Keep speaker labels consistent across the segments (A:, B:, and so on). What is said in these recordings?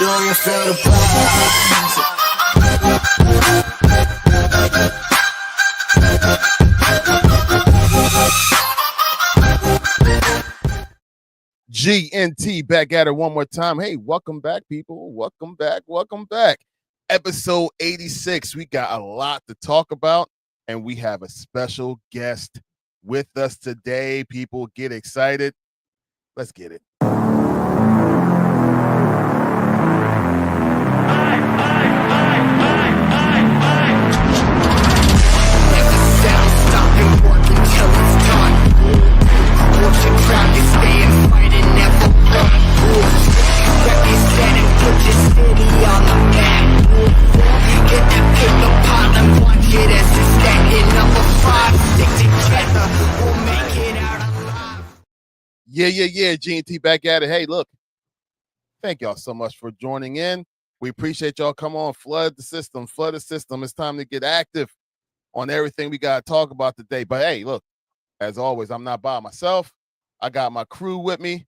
A: Do you feel the pulse?
B: GNT back at it one more time. Hey, welcome back, people. Welcome back. Welcome back. Episode 86. We got a lot to talk about, and we have a special guest with us today. People, get excited. Let's get it. Yeah, GNT back at it. Hey, look, thank y'all so much for joining in. We appreciate y'all. Come on, flood the system. It's time to get active on everything we got to talk about today. But hey, look, as always, I'm not by myself. I got my crew with me.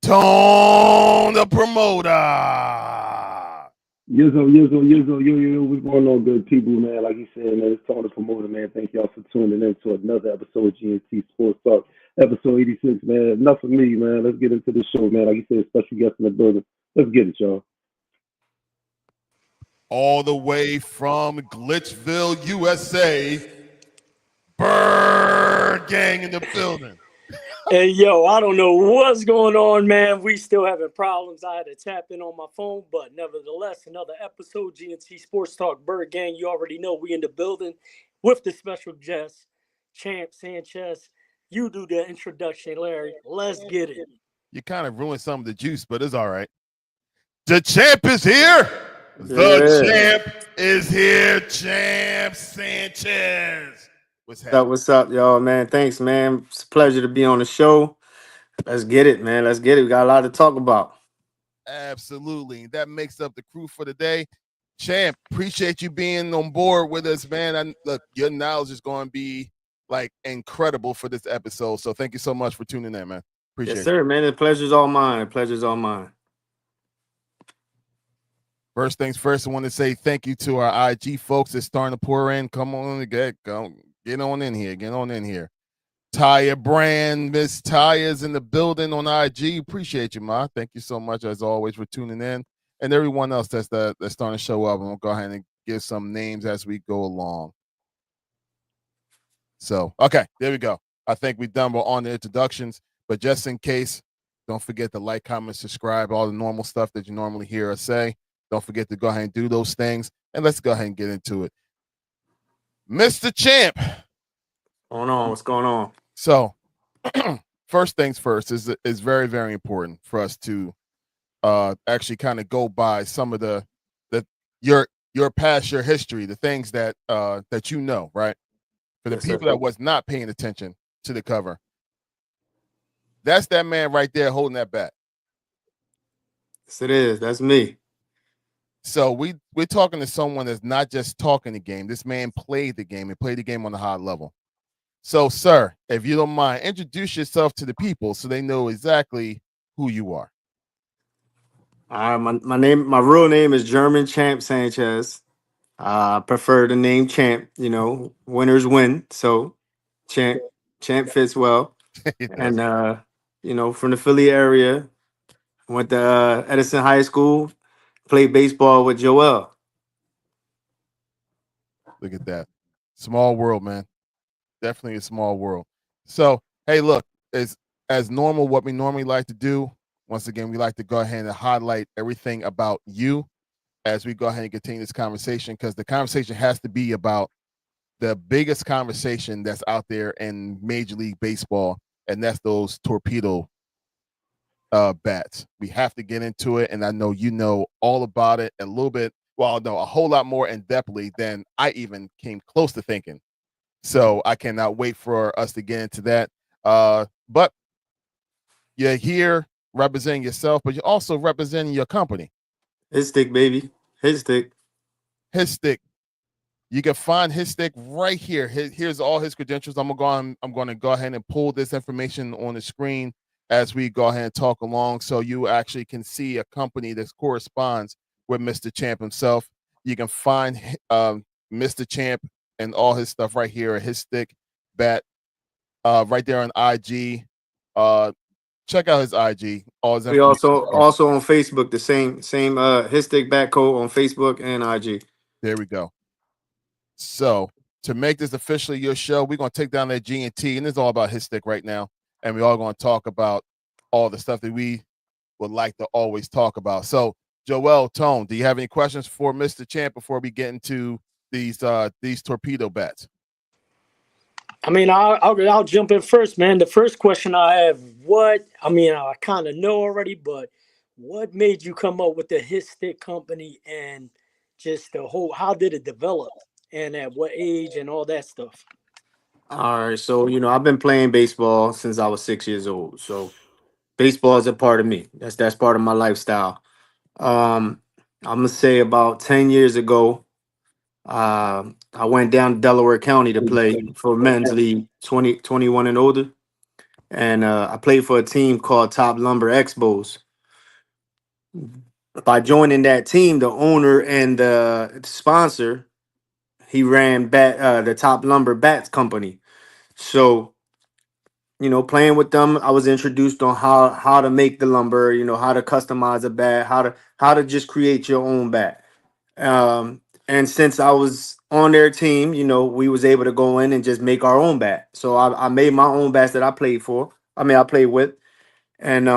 B: Tone the promoter.
C: Yo, what's going on, good people, man? Like you said, man, it's Tone the promoter, man. Thank y'all for tuning in to another episode of GNT Sports Talk, episode 86, man. Enough of me, man. Let's get into the show, man. Like you said, special guest in the building. Let's get it, y'all.
B: All the way from Glitchville, USA, Bird Gang in the building.
D: Hey, yo, I don't know what's going on, man. We still having problems. I had to tap in on my phone, but nevertheless, another episode, GNT Sports Talk, Bird Gang. You already know we in the building with the special guest, Champ Sanchez. You do the introduction, Larry. Let's get it.
B: You kind of ruined some of the juice, but it's all right. The champ is here. The champ is here. Champ Sanchez.
E: What's up, y'all, man? Thanks, man. It's a pleasure to be on the show. Let's get it, man. Let's get it. We got a lot to talk about.
B: Absolutely. That makes up the crew for the day. Champ, appreciate you being on board with us, man. Look, your knowledge is going to be like incredible for this episode. So thank you so much for tuning in, man. Appreciate it.
E: Yes, sir, man. The pleasure's all mine. The pleasure's all mine.
B: First things first, I want to say thank you to our IG folks that's starting to pour in. Come on, get on in here. Get on in here. Taya Brand, Miss Taya's in the building on IG. Appreciate you, Ma. Thank you so much, as always, for tuning in. And everyone else that's starting to show up. And we'll go ahead and give some names as we go along. So, okay, there we go. I think we're done on the introductions. But just in case, don't forget to like, comment, subscribe, all the normal stuff that you normally hear us say. Don't forget to go ahead and do those things. And let's go ahead and get into it. Mr. Champ.
E: What's going on?
B: So, first things first is very, very important for us to actually kind of go by some of your past, your history, the things that you know, right? For the people that was not paying attention to the cover. That's that man right there holding that bat.
E: Yes, it is. That's me.
B: So we're talking to someone that's not just talking the game. This man played the game and played the game on a high level. So, sir, if you don't mind, introduce yourself to the people so they know exactly who you are.
E: My real name is German Champ Sanchez. I prefer the name Champ. You know, winners win. So, Champ fits well. And from the Philly area, went to Edison High School. Played baseball with Joel.
B: Look at that. Small world, man. Definitely a small world. So, hey, look, as normal, what we normally like to do, once again, we like to go ahead and highlight everything about you as we go ahead and continue this conversation, because the conversation has to be about the biggest conversation that's out there in Major League Baseball, and that's those torpedo bats. We have to get into it, and I know you know all about it a little bit. Well, no, a whole lot more in depthly than I even came close to thinking. So I cannot wait for us to get into that. But you're here representing yourself, but you're also representing your company.
E: His Stick, baby. His Stick.
B: His Stick. You can find His Stick right here. Here's all his credentials. I'm going to go ahead and pull this information on the screen as we go ahead and talk along, so you actually can see a company that corresponds with Mr. Champ himself. You can find Mr. Champ and all his stuff right here at His Stick Bat, right there on IG. Check out his IG. All his
E: We
B: information.
E: also on Facebook, the same His Stick Bat Code on Facebook and IG.
B: There we go. So to make this officially your show, we're gonna take down that G&T, and it's all about His Stick right now. And we're all gonna talk about all the stuff that we would like to always talk about. So Joel, Tone, do you have any questions for Mr. Champ before we get into these torpedo bats?
D: I mean, I'll jump in first, man. The first question I have, I kind of know already, but what made you come up with the His Stick company and just the whole, how did it develop and at what age and all that stuff?
E: All right, so I've been playing baseball since I was 6 years old. So baseball is a part of me. That's part of my lifestyle. Um, I'm gonna say about 10 years ago, I went down to Delaware County to play for men's league 21 and older, and I played for a team called Top Lumber Expos. By joining that team, the owner and the sponsor, he ran the Top Lumber Bats company. So playing with them, I was introduced on how to make the lumber, how to customize a bat, how to just create your own bat. And since I was on their team, we was able to go in and just make our own bat. So I made my own bats that I played for. I played with, and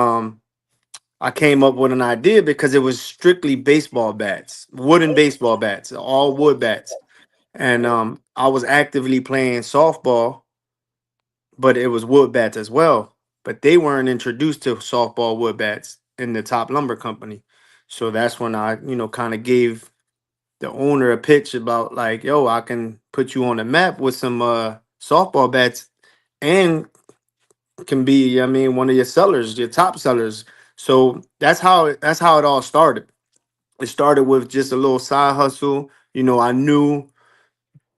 E: I came up with an idea because it was strictly baseball bats, wooden baseball bats, all wood bats. And I was actively playing softball, but it was wood bats as well. But they weren't introduced to softball wood bats in the Top Lumber Company. So that's when I, kind of gave the owner a pitch about like, yo, I can put you on the map with some softball bats and can be, one of your sellers, your top sellers. So that's how it all started. It started with just a little side hustle. I knew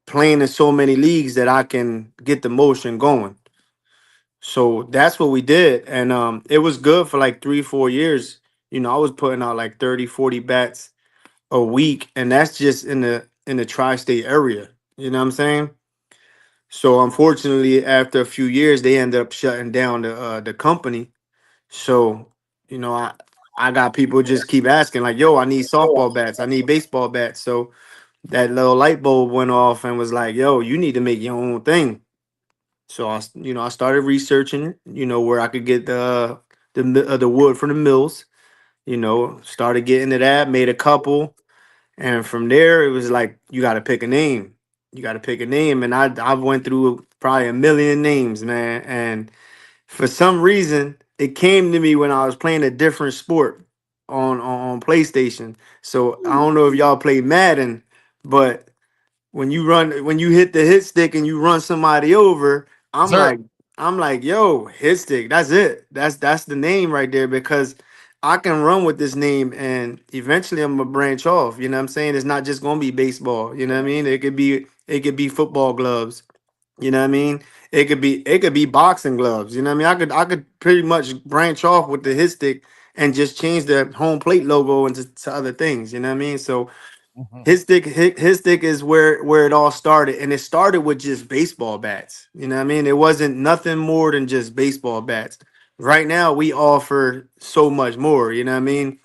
E: playing in so many leagues that I can get the motion going. So that's what we did. And it was good for like 3-4 years. I was putting out like 30-40 bats a week, and that's just in the tri-state area. You know what I'm saying? So unfortunately, after a few years, they ended up shutting down the company. So I got people just keep asking like, "Yo, I need softball bats. I need baseball bats." So that little light bulb went off and was like, "Yo, you need to make your own thing." So I started researching, where I could get the wood from the mills. Started getting to that, made a couple, and from there it was like you got to pick a name. You got to pick a name, and I went through probably a million names, man. And for some reason, it came to me when I was playing a different sport on PlayStation. So I don't know if y'all play Madden, but when you hit the hit stick and you run somebody over, I'm
B: Sir.
E: like I'm like, yo, hit stick. That's it. That's the name right there because I can run with this name and eventually I'm gonna branch off. You know what I'm saying? It's not just gonna be baseball. You know what I mean? It could be football gloves. You know what I mean? It could be boxing gloves. You know what I mean? I could pretty much branch off with the hit stick and just change the home plate logo into to other things. You know what I mean? So
B: Mhm.
E: his stick is where it all started, and it started with just baseball bats. You know what I mean? It wasn't nothing more than just baseball bats. Right now, we offer so much more. You know what I mean?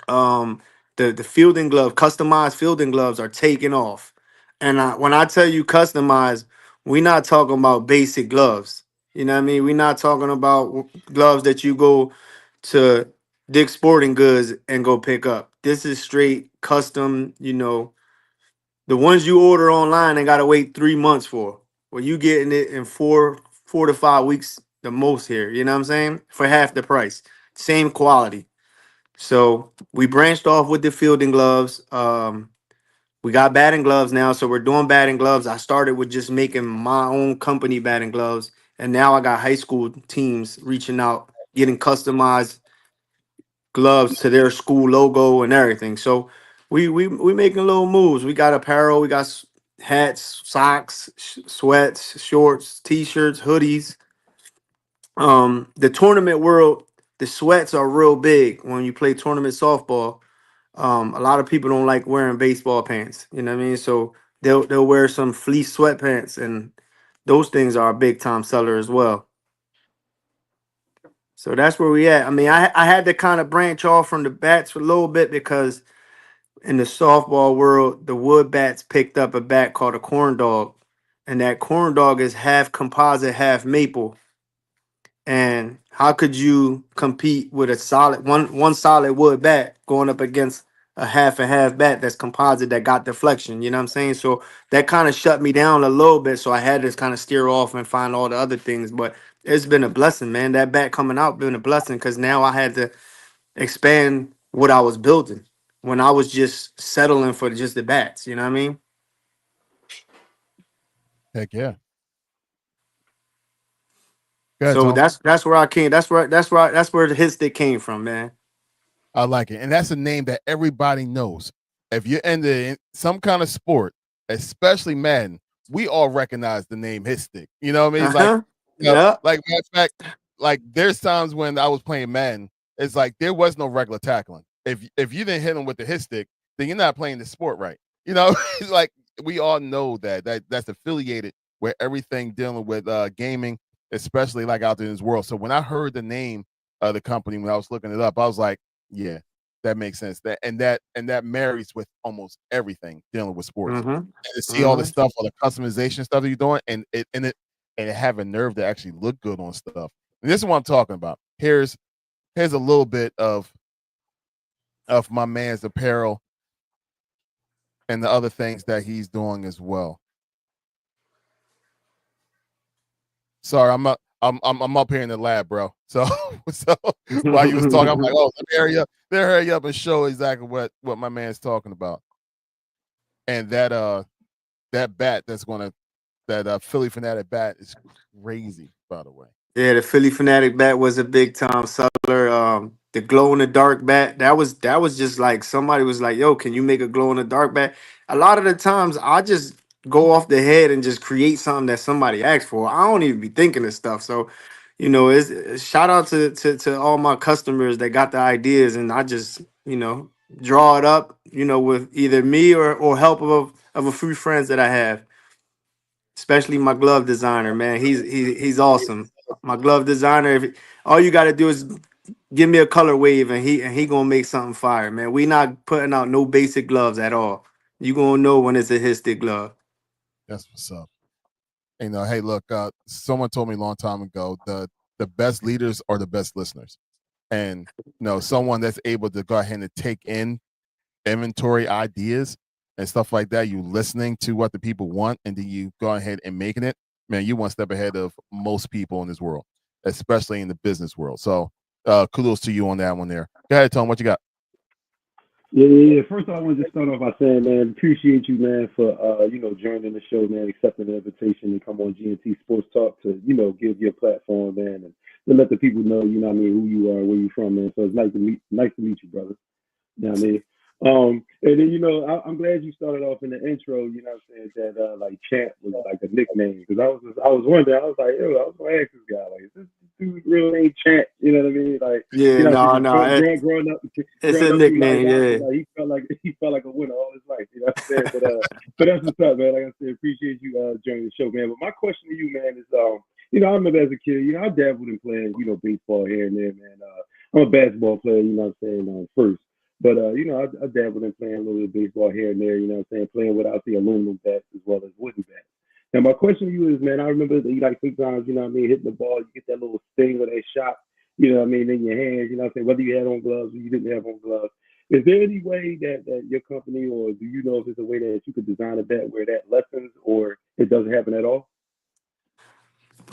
E: um the fielding glove, customized fielding gloves are taking off. And when I tell you customized, we're not talking about basic gloves. You know what I mean? We're not talking about gloves that you go to Dick's Sporting Goods and go pick up. This is straight custom, the ones you order online and gotta wait 3 months for. Well, you getting it in 4 to 5 weeks the most here. You know what I'm saying? For half the price. Same quality. So we branched off with the fielding gloves. We got batting gloves now, so we're doing batting gloves. I started with just making my own company batting gloves, and now I got high school teams reaching out, getting customized gloves to their school logo and everything. So we making little moves. We got apparel, we got hats, socks, sweats, shorts, t-shirts, hoodies. The tournament world, the sweats are real big when you play tournament softball. A lot of people don't like wearing baseball pants. You know what I mean? So they'll wear some fleece sweatpants, and those things are a big time seller as well. So that's where we at. I mean, I had to kind of branch off from the bats for a little bit because in the softball world, the wood bats picked up a bat called a corn dog, and that corn dog is half composite, half maple. And how could you compete with a solid one solid wood bat going up against a half and half bat that's composite that got deflection? You know what I'm saying? So that kind of shut me down a little bit. So I had to kind of steer off and find all the other things. But it's been a blessing, man. That bat coming out been a blessing because now I had to expand what I was building when I was just settling for just the bats. You know what I mean?
B: Heck yeah. Go ahead,
E: So
B: Tom.
E: that's where I came. That's where the hit stick came from, man.
B: I like it. And that's a name that everybody knows. If you're in some kind of sport, especially Madden, we all recognize the name Hit Stick. You know what I mean? Like,
E: Uh-huh. Yeah.
B: like matter of fact, like there's times when I was playing Madden, it's like there was no regular tackling. If you didn't hit him with the hit stick, then you're not playing the sport right. You know, it's like we all know that's affiliated with everything dealing with gaming, especially like out there in this world. So when I heard the name of the company when I was looking it up, I was like, yeah, that makes sense. That marries with almost everything dealing with sports.
E: Mm-hmm.
B: And to see all the
E: Mm-hmm.
B: stuff, all the customization stuff that you're doing, and it have a nerve to actually look good on stuff. And this is what I'm talking about. Here's a little bit of my man's apparel and the other things that he's doing as well. Sorry, I'm up here in the lab, bro. So while you was talking, I'm like, oh, let me hurry up and show exactly what my man's talking about. And that bat that Philly Fanatic bat is crazy, by the way.
E: Yeah, the Philly Fanatic bat was a big time seller. The glow in the dark bat, that was just like somebody was like, "Yo, can you make a glow in the dark bat?" A lot of the times, I just go off the head and just create something that somebody asked for. I don't even be thinking of stuff. So, it's shout out to all my customers that got the ideas, and I just draw it up, with either me or help of a few friends that I have. Especially my glove designer, man. He's awesome. My glove designer. All you got to do is give me a color wave, and he gonna make something fire, man. We not putting out no basic gloves at all. You gonna know when it's a hit stick glove.
B: That's what's up. Hey, look, someone told me a long time ago the best leaders are the best listeners, and someone that's able to go ahead and take in inventory ideas and stuff like that. You listening to what the people want, and then you go ahead and making it. Man, you one step ahead of most people in this world, especially in the business world. So, kudos to you on that one there. Go ahead, Tom. What you got?
C: Yeah. First of all, I want to just start off by saying, man, appreciate you, man, for joining the show, man, accepting the invitation to come on GNT Sports Talk to, give your platform, man, and to let the people know, who you are, where you from, man. So it's nice to meet you, brother. You know what I mean? And then, I'm glad you started off in the intro, what I'm saying, that like Champ was like a nickname. Because I was wondering, I was like, yo, I was gonna ask this guy, like, is this dude real name Champ? You know what I mean? Like,
E: Yeah, no,
C: growing up
E: it's a nickname. Yeah.
C: like, he felt like a winner all his life, you know what I'm saying? But that's what's up, man. Like I said, appreciate you joining the show, man. But my question to you, man, is I remember as a kid, I dabbled in playing, baseball here and there, man. I'm a basketball player, what I'm saying, first. But I dabbled in playing a little bit of baseball here and there, what I'm saying, playing without the aluminum bats as well as wooden bats. Now my question to you is, man, I remember that like sometimes, hitting the ball, you get that little sting or that shot, in your hands, what I'm saying, whether you had on gloves or you didn't have on gloves. Is there any way that your company, or do you know if there's a way that you could design a bat where that lessens or it doesn't happen at all?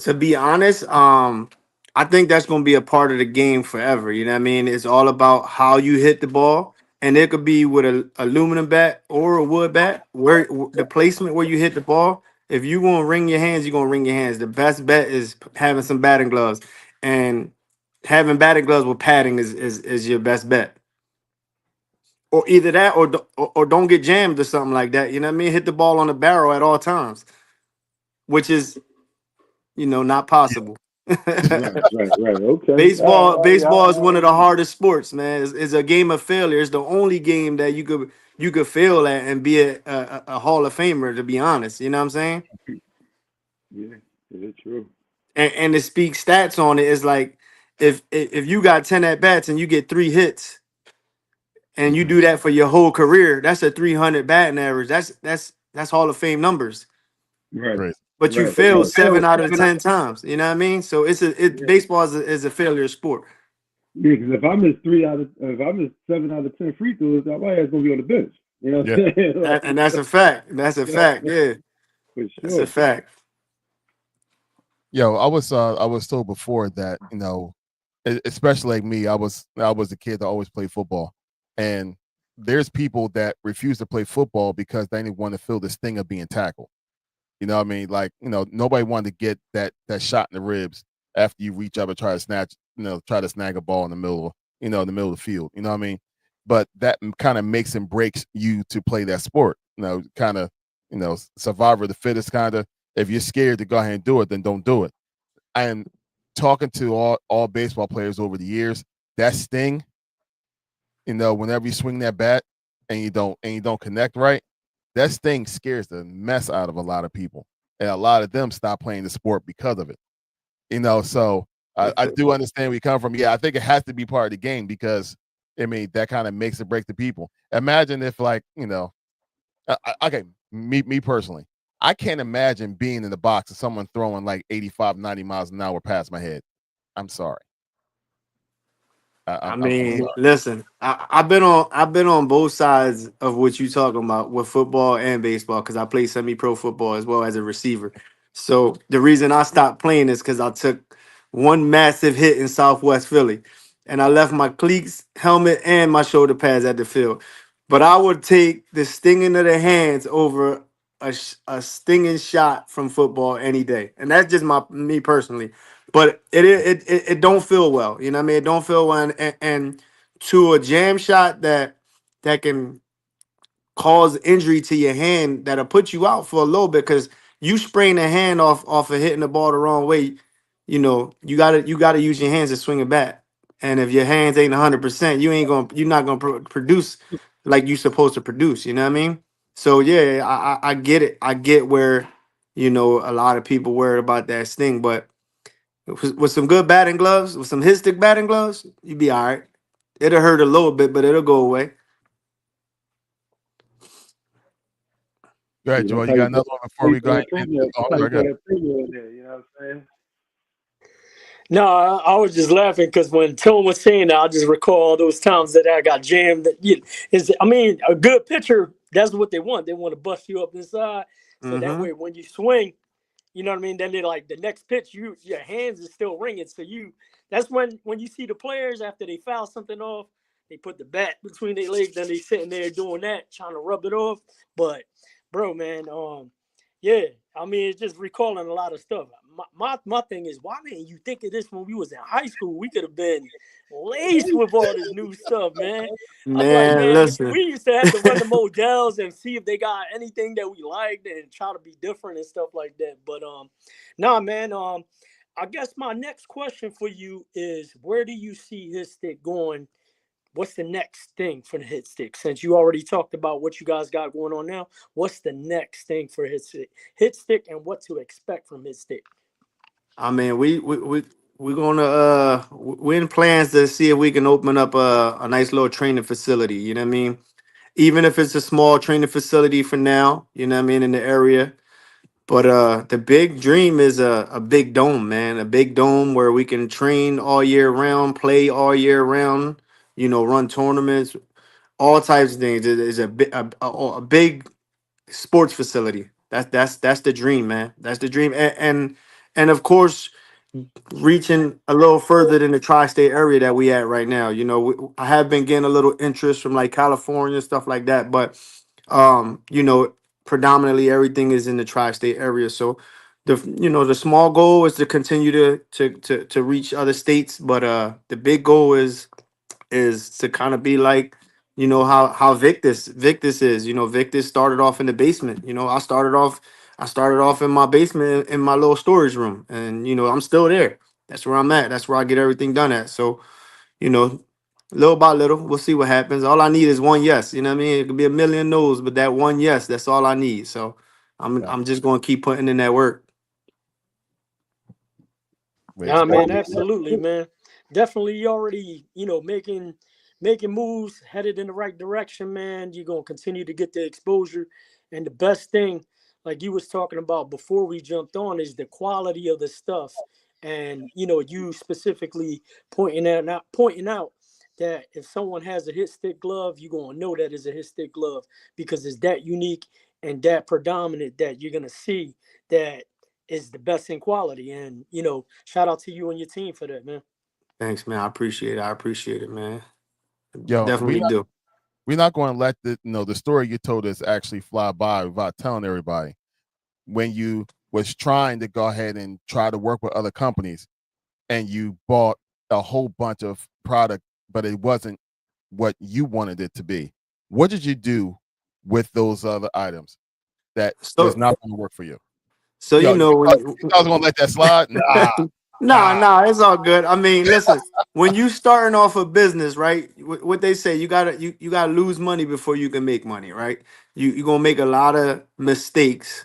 E: To be honest, I think that's gonna be a part of the game forever. You know what I mean? It's all about how you hit the ball, and it could be with a aluminum bat or a wood bat. Where the placement where you hit the ball. If you gonna ring your hands, you're gonna ring your hands. The best bet is having some batting gloves, and having batting gloves with padding is your best bet. Or either that, or don't get jammed or something like that. You know what I mean? Hit the ball on the barrel at all times, which is not possible.
C: Right. Okay.
E: Baseball is one of the hardest sports, man. It's a game of failure. It's the only game that you could fail at and be a Hall of Famer. To be honest, you know what I'm saying?
C: Yeah, it's true.
E: And to speak stats on it is like if you got 10 at bats and you get 3 hits and you do that for your whole career, that's a 300 batting average. That's Hall of Fame numbers.
C: Right.
B: Crazy.
E: But you
C: Right.
E: failed 7 out of 10 times. You know what I mean? So
C: Yeah.
E: baseball is a failure sport.
C: Yeah, because if I miss 7 out of 10 free throws, that my ass gonna be on the bench. You know what
B: Yeah.
C: I'm saying?
E: And that's a fact. That's a fact. Yeah,
C: For
E: that's a
C: sure.
E: fact.
B: Yo, I was told before that, you know, especially like me, I was a kid that always played football. And there's people that refuse to play football because they didn't want to feel the sting of being tackled. You know what I mean? Like, you know, nobody wanted to get that shot in the ribs after you reach up and try to snatch, you know, try to snag a ball in the middle, you know, in the middle of the field. You know what I mean? But that kind of makes and breaks you to play that sport. You know, kind of, you know, survivor of the fittest kind of. If you're scared to go ahead and do it, then don't do it. And talking to all baseball players over the years, that sting, you know, whenever you swing that bat and you don't connect right, that sting scares the mess out of a lot of people. And a lot of them stop playing the sport because of it. You know, so I do understand where you come from. Yeah, I think it has to be part of the game because I mean that kind of makes it break the people. Imagine if like, you know, okay, me personally, I can't imagine being in the box and someone throwing like 85, 90 miles an hour past my head. I'm sorry.
E: I
B: I'm
E: mean,
B: sorry.
E: listen, I've been on both sides of what you talking about with football and baseball because I play semi-pro football as well as a receiver. So the reason I stopped playing is because I took one massive hit in Southwest Philly, and I left my cleats, helmet, and my shoulder pads at the field. But I would take the stinging of the hands over a stinging shot from football any day, and that's just me personally. But it don't feel well. You know what I mean? It don't feel well, and to a jam shot that can cause injury to your hand that'll put you out for a little bit because you sprain the hand off of hitting the ball the wrong way. You know you gotta use your hands to swing it back. And if your hands ain't 100%, you're not gonna produce like you supposed to produce. You know what I mean? So yeah, I get it. I get where a lot of people worried about that sting, but with some good batting gloves, with some hit stick batting gloves, you'd be all right. It'll hurt a little bit, but it'll go away.
B: Go ahead,
C: Yeah, that's
B: Joel.
C: how
B: You got
C: you
B: another one before we go ahead and end
C: that's
B: oh,
C: how you
B: sorry, go
C: throw
B: ahead.
C: that premium in there, you know what I'm saying?
D: No, I was just laughing because when Tone was saying that, I just recall those times that I got jammed. I mean, a good pitcher, that's what they want. They want to bust you up inside. So that
E: Mm-hmm.
D: way, when you swing, you know what I mean? Then they like the next pitch, your hands is still ringing. So that's when you see the players after they foul something off, they put the bat between their legs, then they sitting there doing that, trying to rub it off. But bro, man, yeah, I mean, it's just recalling a lot of stuff. My thing is, why didn't you think of this when we was in high school? We could have been laced with all this new stuff, man. I'm like,
E: Man,
D: man, we
E: listen.
D: used to have to run the models and see if they got anything that we liked and try to be different and stuff like that. But nah, man, I guess my next question for you is, where do you see his stick going? What's the next thing for the hit stick? Since you already talked about what you guys got going on now, what's the next thing for hit stick and what to expect from his stick?
E: I mean, we're gonna we're in plans to see if we can open up a nice little training facility. You know what I mean? Even if it's a small training facility for now, you know what I mean, in the area. But the big dream is a big dome, man. A big dome where we can train all year round, play all year round. Run tournaments, all types of things. It is a big sports facility. That's the dream, man. That's the dream, and of course, reaching a little further than the tri-state area that we at right now. I have been getting a little interest from like California stuff like that, but um, you know, predominantly everything is in the tri-state area. So the small goal is to continue to reach other states, but the big goal is to kind of be like how Victus is. Victus started off in the basement. I started off in my basement in my little storage room, and I'm still there. that's where I'm at. That's where I get everything done at. So, you know, little by little, we'll see what happens. All I need is one yes. You know what I mean? It could be a million no's, but that one yes, that's all I need. So
B: Yeah.
E: I'm just gonna keep putting in that work.
D: Yeah, man, absolutely, man. Definitely you already, making moves headed in the right direction, man. You're gonna continue to get the exposure. And the best thing, like you was talking about before we jumped on, is the quality of the stuff. And you specifically pointing out that if someone has a hit stick glove, you're gonna know that is a hit stick glove because it's that unique and that predominant that you're gonna see that is the best in quality. And shout out to you and your team for that, man.
E: Thanks, man. I appreciate it. I appreciate it, man.
B: Yo,
E: Definitely do.
B: we're not going to let the story you told us actually fly by without telling everybody when you was trying to go ahead and try to work with other companies and you bought a whole bunch of product, but it wasn't what you wanted it to be. What did you do with those other items that was
E: So,
B: not going to work for you?
E: so
B: Yo,
E: you know when
B: you thought I was going to let that slide? Nah.
E: nah, it's all good. I mean, listen, when you starting off a business, right? What they say, you gotta lose money before you can make money, right? You're gonna make a lot of mistakes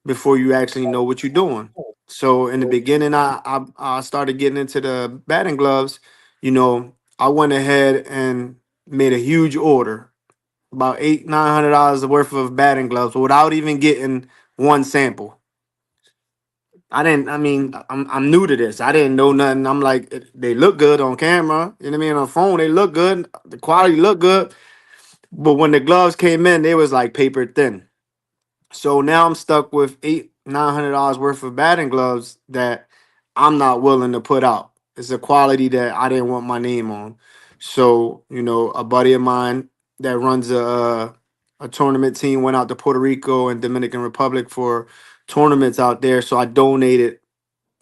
E: before you actually know what you're doing. So in the beginning, I started getting into the batting gloves. I went ahead and made a huge order, about $800-900 worth of batting gloves without even getting one sample. I didn't. I mean, I'm new to this. I didn't know nothing. I'm like, they look good on camera. You know what I mean? On the phone, they look good. The quality look good. But when the gloves came in, they was like paper thin. So now I'm stuck with $800-900 worth of batting gloves that I'm not willing to put out. It's a quality that I didn't want my name on. So a buddy of mine that runs a tournament team went out to Puerto Rico and Dominican Republic for tournaments out there. So I donated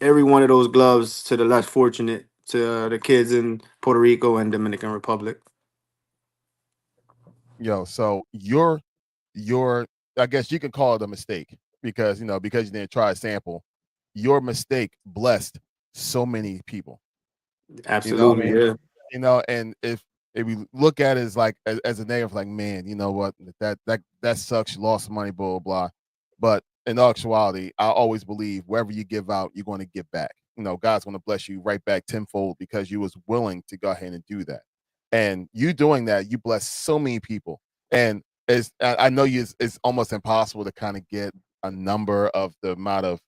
E: every one of those gloves to the less fortunate, to the kids in Puerto Rico and Dominican Republic.
B: Yo, so your I guess you can call it a mistake because because you didn't try a sample. Your mistake blessed so many people. You know what I
E: Absolutely,
B: mean?
E: yeah.
B: And if we look at it as like as a negative, like, man, you know what, that sucks. You lost some money, blah blah blah. But in actuality, I always believe wherever you give out, you're going to get back. God's going to bless you right back tenfold because you was willing to go ahead and do that. And you doing that, you bless so many people. And I know it's almost impossible to kind of get a number of the amount of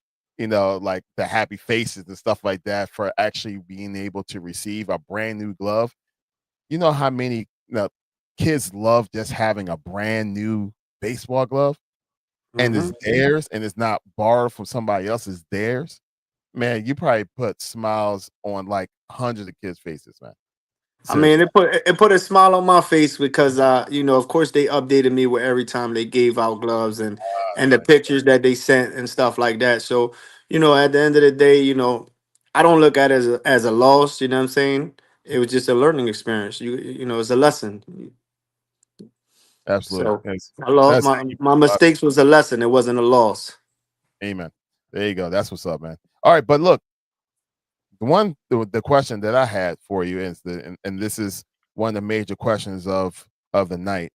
B: like the happy faces and stuff like that for actually being able to receive a brand new glove. You know how many kids love just having a brand new baseball glove and
E: hmm
B: it's theirs and it's not borrowed from somebody else's theirs. Man, you probably put smiles on like hundreds of kids' faces, man.
E: I mean,
B: Seriously.
E: it put a smile on my face because of course they updated me with every time they gave out gloves and the pictures that they sent and stuff like that. So, at the end of the day, I don't look at it as a loss, you know what I'm saying? It was just a learning experience. It's a lesson.
B: Absolutely.
E: So I lost
B: That's
E: my mistakes was a lesson. It wasn't a loss.
B: amen. There you go. That's what's up, man. All right, but look, the question that I had for you is and this is one of the major questions of the night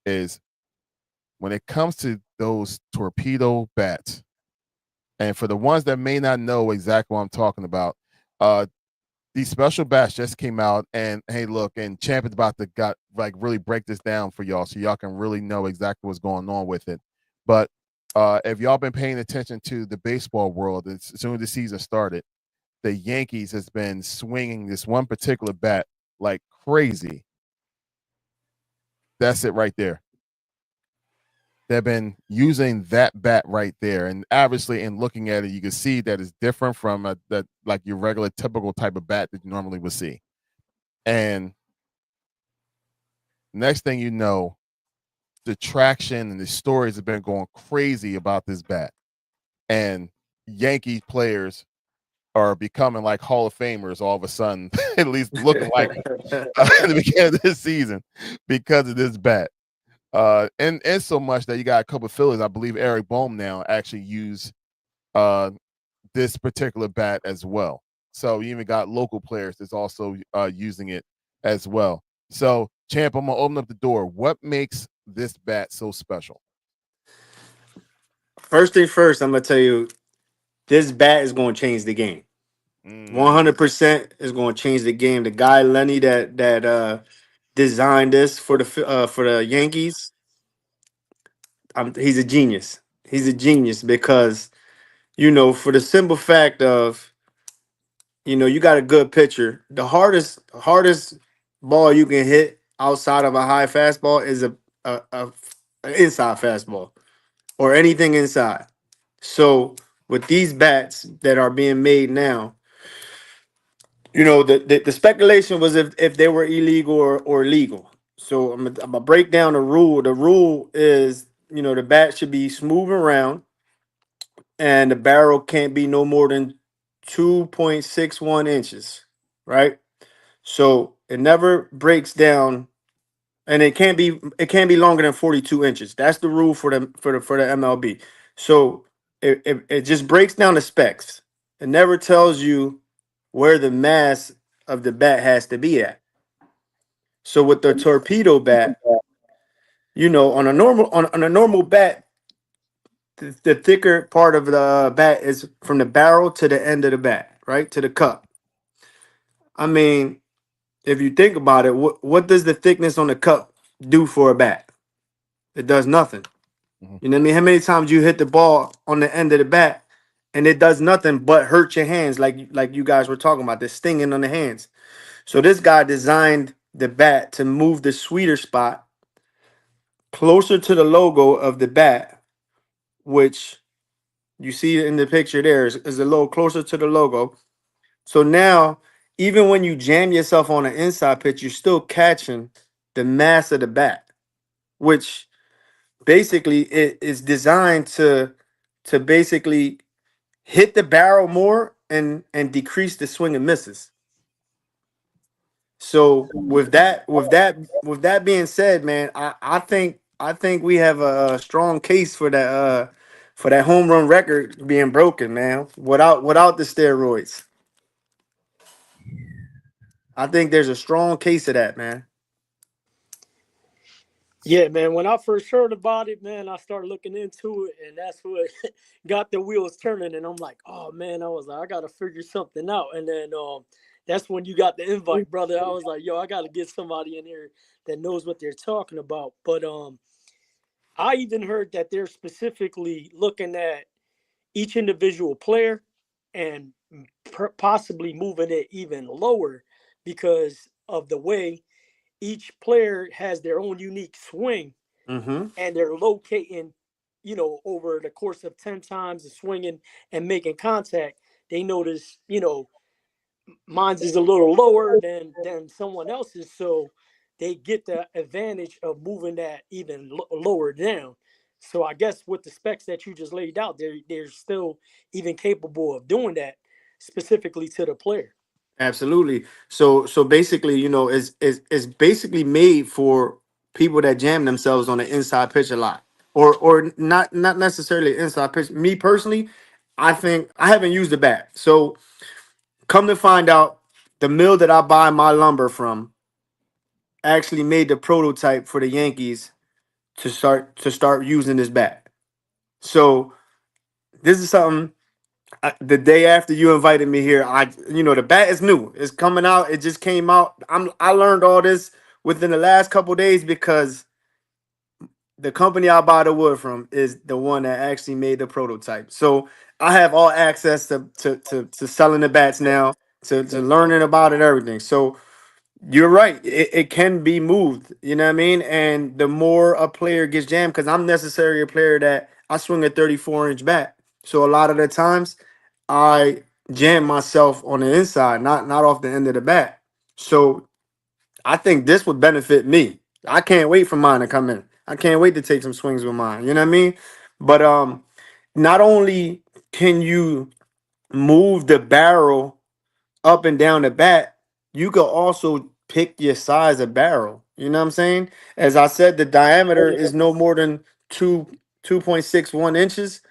B: is when it comes to those torpedo bats, and for the ones that may not know exactly what I'm talking about, uh, these special bats just came out, and hey, look, and Champ is about to really break this down for y'all, so y'all can really know exactly what's going on with it. But if y'all been paying attention to the baseball world, as soon as the season started, the Yankees has been swinging this one particular bat like crazy. That's it right there. They've been using that bat right there, and obviously, in looking at it, you can see that it's different from that like your regular typical type of bat that you normally would see. And next thing you know, the traction and the stories have been going crazy about this bat, and Yankee players are becoming like Hall of Famers all of a sudden, at least looking like in the beginning of this season because of this bat. And so much that you got a couple of fillers. I believe Eric Bohm now actually use uh this particular bat as well. So you even got local players that's also using it as well. So, Champ, I'm gonna open up the door. What makes this bat so special?
E: First thing first, I'm gonna tell you, this bat is going to change the game.
B: Mm,
E: 100% is going to change the game. The guy Lenny that designed this for the Yankees, he's a genius. He's a genius because for the simple fact of you got a good pitcher. The hardest ball you can hit outside of a high fastball is a an inside fastball or anything inside. So with these bats that are being made now, the speculation was if they were illegal or legal. So I'm gonna break down the rule. The rule is the bat should be smooth and round, and the barrel can't be no more than 2.61 inches, right? So it never breaks down, and it can't be longer than 42 inches. That's the rule for the MLB. So it just breaks down the specs. It never tells you where the mass of the bat has to be at. So with the torpedo bat, on a normal bat, the thicker part of the bat is from the barrel to the end of the bat, right? To the cup. I mean, if you think about it, what does the thickness on the cup do for a bat? It does nothing.
B: mhm.
E: You know what I mean? How many times you hit the ball on the end of the bat and it does nothing but hurt your hands, like you guys were talking about, the stinging on the hands. So this guy designed the bat to move the sweeter spot closer to the logo of the bat, which you see in the picture there is a little closer to the logo. So now, even when you jam yourself on an inside pitch, you're still catching the mass of the bat, which basically it is designed to basically hit the barrel more and decrease the swing and misses. So with that being said, man, I think we have a strong case for that home run record being broken, man. Without the steroids, I think there's a strong case of that, man.
D: Yeah, man. When I first heard about it, man, I started looking into it, and that's what got the wheels turning. And I'm like, oh man, I was like, I gotta figure something out. And then that's when you got the invite, brother. I was like, yo, I gotta get somebody in here that knows what they're talking about. But I even heard that they're specifically looking at each individual player and possibly moving it even lower because of the way each player has their own unique swing
E: Mm-hmm.
D: and they're locating, over the course of 10 times of swinging and making contact. They notice, mine's is a little lower than someone else's. So they get the advantage of moving that even lower down. So I guess with the specs that you just laid out, they're still even capable of doing that specifically to the player.
E: Absolutely. So basically, it's basically made for people that jam themselves on the inside pitch a lot, or not necessarily inside pitch. Me personally, I think I haven't used the bat. So come to find out, the mill that I buy my lumber from actually made the prototype for the Yankees to start using this bat. So this is something. The day after you invited me here, the bat is new. It's coming out. It just came out. I learned all this within the last couple days because the company I buy the wood from is the one that actually made the prototype. So I have all access to selling the bats now, to learning about it, everything. So you're right. It can be moved. You know what I mean? And the more a player gets jammed, because I'm necessarily a player that I swing a 34-inch bat. So a lot of the times I jam myself on the inside, not off the end of the bat. So I think this would benefit me. I can't wait for mine to come in. I can't wait to take some swings with mine. You know what I mean? But not only can you move the barrel up and down the bat, you could also pick your size of barrel. You know what I'm saying? As I said, the diameter is no more than 2.61 inches.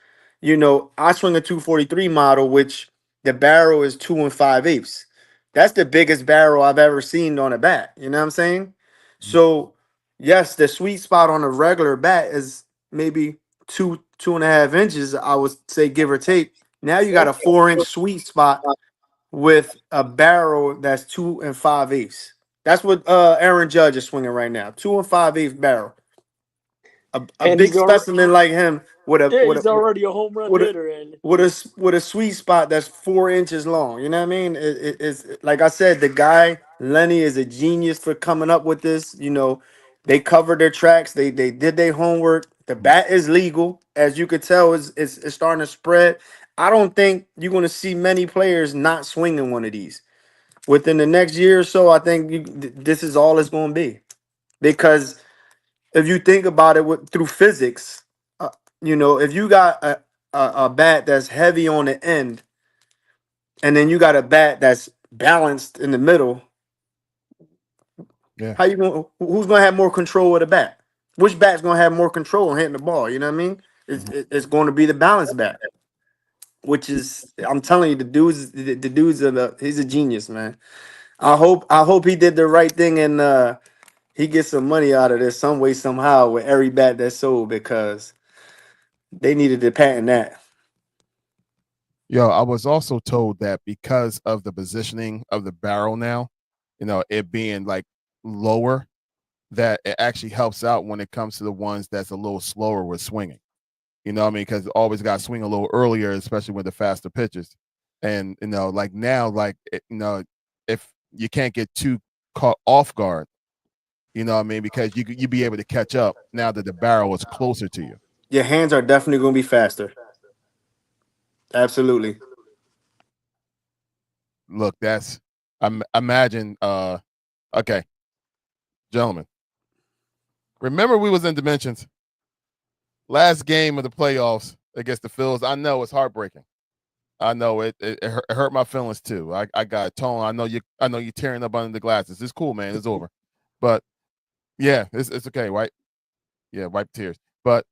E: I swing a 243 model, which the barrel is 2 5/8. That's the biggest barrel I've ever seen on a bat. You know what I'm saying? So yes, the sweet spot on a regular bat is maybe 2.5 inches. I would say, give or take. Now you got a 4 inch sweet spot with a barrel that's 2 5/8. That's what Aaron Judge is swinging right now. 2 5/8 barrel. A
D: And
E: big specimen like him with a with
D: he's
E: a
D: already a home run
E: with a
D: hitter. And
E: with a sweet spot that's 4 inches long. You know what I mean? It's like I said, the guy Lenny is a genius for coming up with this. You know, they covered their tracks. They did their homework. The bat is legal, as you could tell. It's starting to spread. I don't think you're going to see many players not swinging one of these within the next year or so. I think this is all it's going to be, because if you think about it through physics, uh, you know, if you got a bat that's heavy on the end, and then you got a bat that's balanced in the middle,
B: Yeah.
E: how you going? Who's going to have more control of the bat? Which bat's going to have more control on hitting the ball? You know what I mean? It's going to be the balanced bat, which is, I'm telling you, he's a genius, man. I hope he did the right thing, and he gets some money out of this some way somehow with every bat that's sold, because they needed to patent that.
B: Yo, I was also told that because of the positioning of the barrel now, it being like lower, that it actually helps out when it comes to the ones that's a little slower with swinging. You know what I mean? Because always got to swing a little earlier, especially with the faster pitches. And like now, like if you can't get too caught off guard, you know what I mean? Because you be able to catch up now that the barrel is closer to you.
E: Your hands are definitely going to be faster. Absolutely.
B: Look, that's imagine. Okay, gentlemen, remember we was in Dimensions last game of the playoffs against the Phils. I know it's heartbreaking. I know it hurt my feelings too. I got Tone. I know you tearing up under the glasses. It's cool, man. It's over. But yeah, it's okay, right? Yeah, wipe tears. But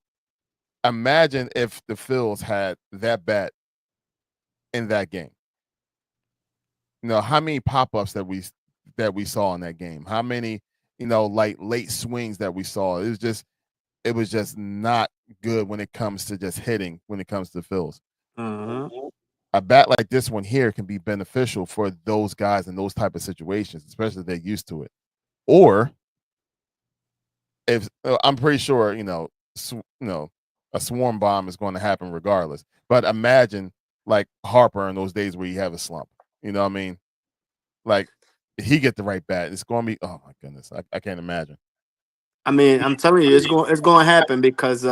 B: imagine if the Phils had that bat in that game. How many pop-ups that we saw in that game? How many, like late swings that we saw? It was just not good when it comes to just hitting, when it comes to the Phils.
E: Mhm.
B: A bat like this one here can be beneficial for those guys in those type of situations, especially if they're used to it. Or if I'm pretty sure, a swarm bomb is going to happen regardless. But imagine like Harper in those days where you have a slump. You know what I mean? Like he get the right bat, it's going to be. Oh my goodness, I can't imagine.
E: I mean, I'm telling you, it's going to happen, because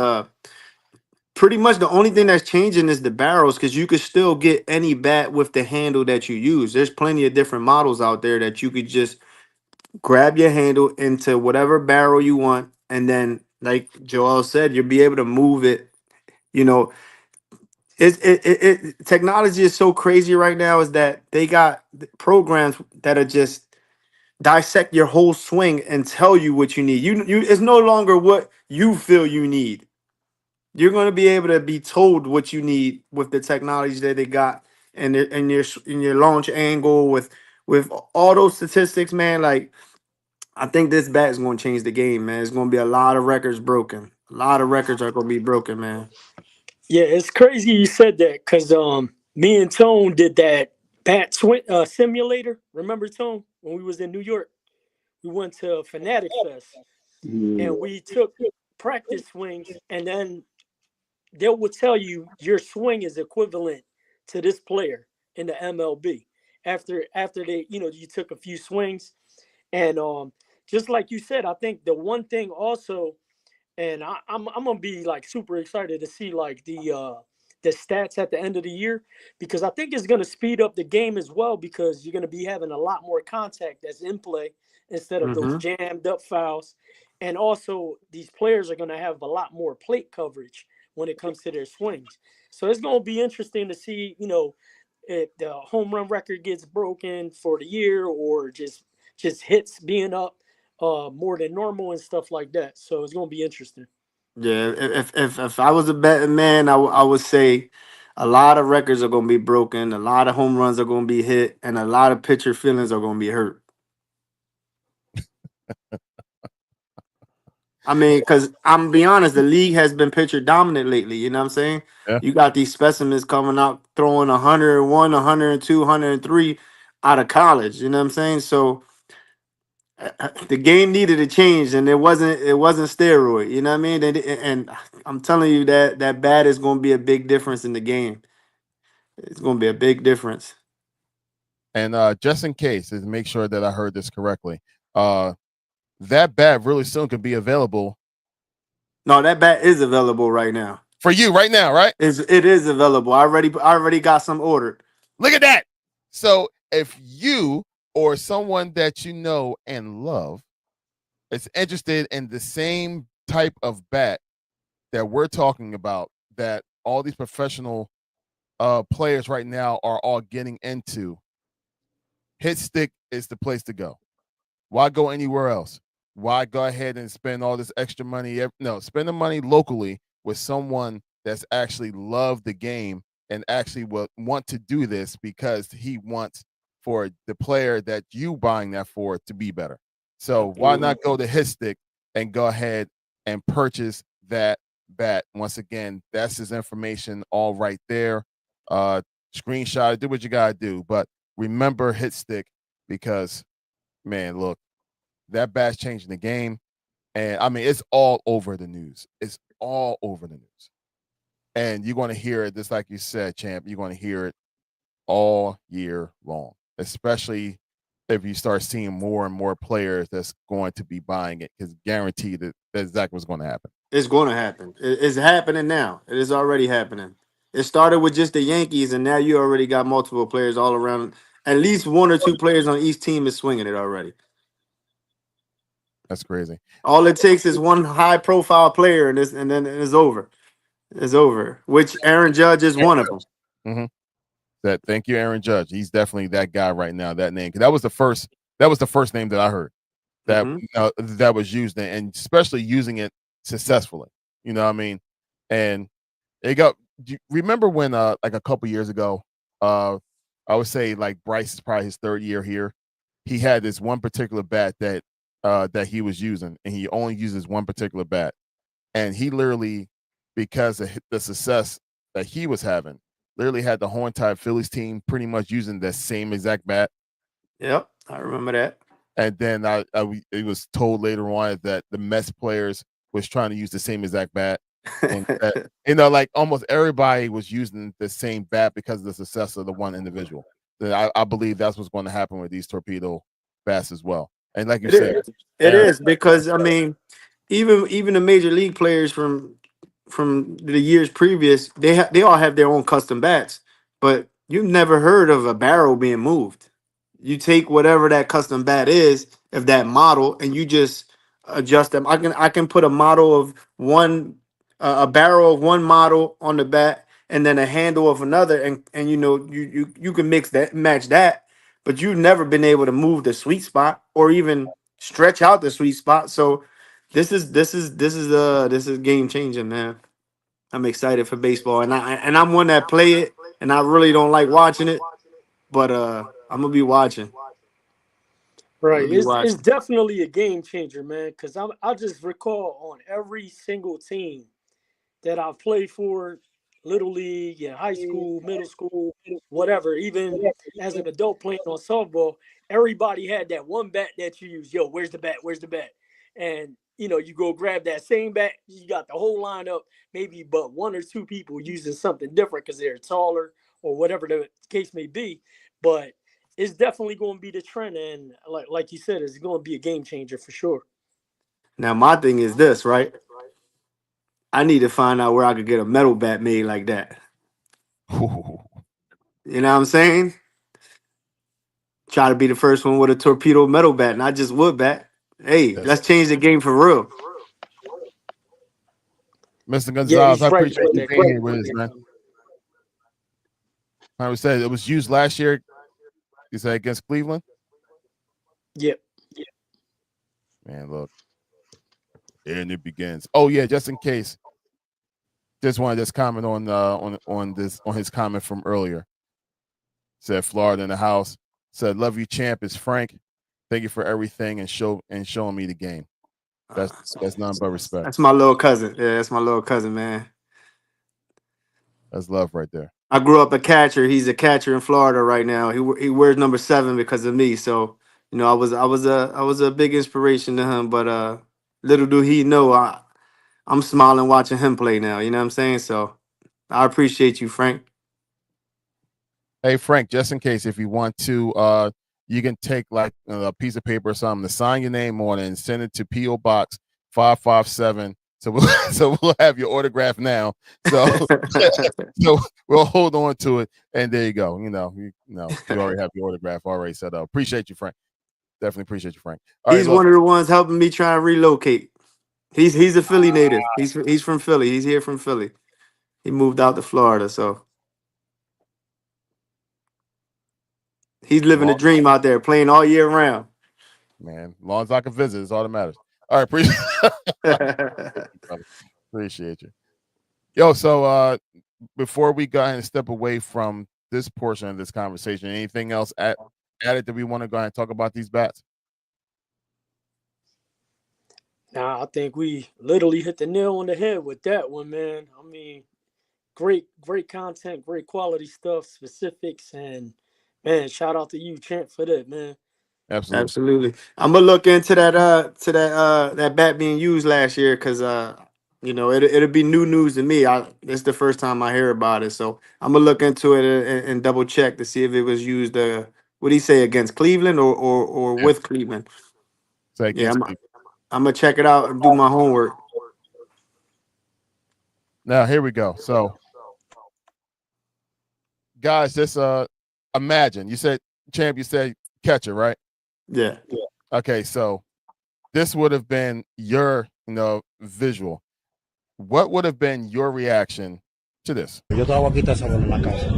E: pretty much the only thing that's changing is the barrels, because you could still get any bat with the handle that you use. There's plenty of different models out there that you could just grab your handle into whatever barrel you want, and then, like Joel said, you'll be able to move it. You know, technology is so crazy right now, is that they got programs that are just dissect your whole swing and tell you what you need. You it's no longer what you feel you need. You're going to be able to be told what you need with the technology that they got, and your launch angle, with all those statistics, man. Like, I think this bat is going to change the game, man. It's going to be a lot of records broken. A lot of records are going to be broken, man.
D: yeah, it's crazy you said that because me and Tone did that bat swing simulator. Remember, Tone, when we was in New York, we went to Fanatic Fest
C: Yeah.
D: and we took practice swings, and then they will tell you your swing is equivalent to this player in the MLB. After they, you took a few swings, and just like you said, I think the one thing also, and I'm gonna be like super excited to see like the stats at the end of the year, because I think it's gonna speed up the game as well, because you're gonna be having a lot more contact that's in play instead of those
E: Hmm.
D: jammed up fouls, and also these players are gonna have a lot more plate coverage when it comes to their swings. So it's gonna be interesting to see, if the home run record gets broken for the year, or just hits being up more than normal and stuff like that. So it's gonna be interesting.
E: Yeah, if I was a betting man, I would say a lot of records are going to be broken, a lot of home runs are going to be hit, and a lot of pitcher feelings are going to be hurt. I mean, because I'm gonna be honest, the league has been pitcher dominant lately. You know what I'm saying?
B: Yeah.
E: You got these specimens coming out throwing 101, 102, 103 out of college. You know what I'm saying? So the game needed a change, and it wasn't steroid. You know what I mean? And I'm telling you that bat is going to be a big difference in the game. It's going to be a big difference.
B: And just in case, to make sure that I heard this correctly, that bat really soon could be available.
E: No, that bat is available right now.
B: For you right now, right?
E: It is available. I already got some ordered.
B: Look at that. So if you or someone that you know and love is interested in the same type of bat that we're talking about, that all these professional players right now are all getting into, Hit Stick is the place to go. Why go anywhere else? Why go ahead and spend all this extra money? No, spend the money locally with someone that's actually loved the game and actually will want to do this because he wants for the player that you buying that for to be better. So why not go to Hit Stick and go ahead and purchase that bat? Once again, that's his information all right there. Screenshot it, do what you gotta do. But remember Hit Stick because, man, look, that bat's changing the game. And I mean, it's all over the news. It's all over the news. And you're going to hear it, just like you said, Champ, you're going to hear it all year long, especially if you start seeing more and more players that's going to be buying it, because guaranteed that's exactly what's going to happen.
E: It's going to happen. It's happening now. It is already happening. It started with just the Yankees, and now you already got multiple players all around. At least one or two players on each team is swinging it already.
B: That's crazy.
E: All it takes is one high-profile player, and then it's over. It's over. Which Aaron Judge is one of them.
B: Mm-hmm. Thank you, Aaron Judge. He's definitely that guy right now. That name, because that was the first name that I heard that that was used, and especially using it successfully. You know what I mean? And it got. Do you remember when like a couple years ago, I would say like Bryce is probably his third year here. He had this one particular bat that he was using, and he only uses one particular bat, and he literally, because of the success that he was having, literally had the whole entire Phillies team pretty much using the same exact bat.
E: Yep, I remember that.
B: And then it was told later on that the Mets players was trying to use the same exact bat. And like almost everybody was using the same bat because of the success of the one individual. I believe that's what's going to happen with these torpedo bats as well. And like you said,
E: it is because I mean, even the major league players from the years previous, they all have their own custom bats, but you've never heard of a barrel being moved. You take whatever that custom bat is of that model, and you just adjust them. I can put a model of one, a barrel of one model on the bat, and then a handle of another, and you can match that, but you've never been able to move the sweet spot or even stretch out the sweet spot. So this is game changing, man. I'm excited for baseball, and I'm one that play it, and I really don't like watching it, but I'm gonna be watching.
D: Right, it's definitely a game changer, man. Because I just recall on every single team that I've played for, little league, in high school, middle school, whatever. Even as an adult playing on softball, everybody had that one bat that you use. Yo, where's the bat? Where's the bat? And you go grab that same bat. You got the whole lineup, maybe but one or two people using something different because they're taller or whatever the case may be. But it's definitely going to be the trend, and like you said, it's going to be a game changer for sure.
E: Now my thing is this, right? I need to find out where I could get a metal bat made like that. You know what I'm saying? Try to be the first one with a torpedo metal bat, not just wood bat. Hey, let's change the game for real.
B: Mr. Gonzalez, I appreciate you being
D: great
B: here with us, man. I would say it was used last year. You said against Cleveland?
D: Yep.
B: Man, look. And it begins. Oh, yeah, just in case. Just wanted to comment on his comment from earlier. Said Florida in the house. Said love you, champ. Is Frank. Thank you for everything and showing me the game. That's none but respect.
E: That's my little cousin. Yeah, that's my little cousin, man.
B: That's love right there.
E: I grew up a catcher. He's a catcher in Florida right now. He wears number 7 because of me. So I was a big inspiration to him. But little do he know, I'm smiling watching him play now. You know what I'm saying? So I appreciate you, Frank.
B: Hey Frank, just in case if you want to, you can take like a piece of paper or something to sign your name on it and send it to P.O. Box 557. So we'll have your autograph now. So so we'll hold on to it, and there you go. You already have your autograph already set up. Appreciate you, Frank. Definitely appreciate you, Frank.
E: He's one of the ones helping me try and relocate. He's a Philly native. He's from Philly. He's here from Philly. He moved out to Florida, so he's living a dream out there, playing all year round.
B: Man, as long as I can visit, it's all that matters. All right, appreciate you. Yo, so before we go ahead and step away from this portion of this conversation, anything else added that we want to go ahead and talk about these bats?
D: Nah, I think we literally hit the nail on the head with that one, man. I mean, great content, great quality stuff, specifics, and man, shout out to you, Champ, for that, man.
E: Absolutely. I'm gonna look into that bat being used last year because it'll be new news to me. It's the first time I hear about it, so I'm gonna look into it and double check to see if it was used. What do you say, against Cleveland or with Cleveland?
B: Yeah,
E: I'm gonna check it out and do my homework.
B: Now here we go. So, guys, just imagine. You said, Champ, you said catcher, right?
E: Yeah.
B: Okay, so this would have been your visual. What would have been your reaction to this?
F: Yo te hago aquí esta sabor en la casa.
G: No,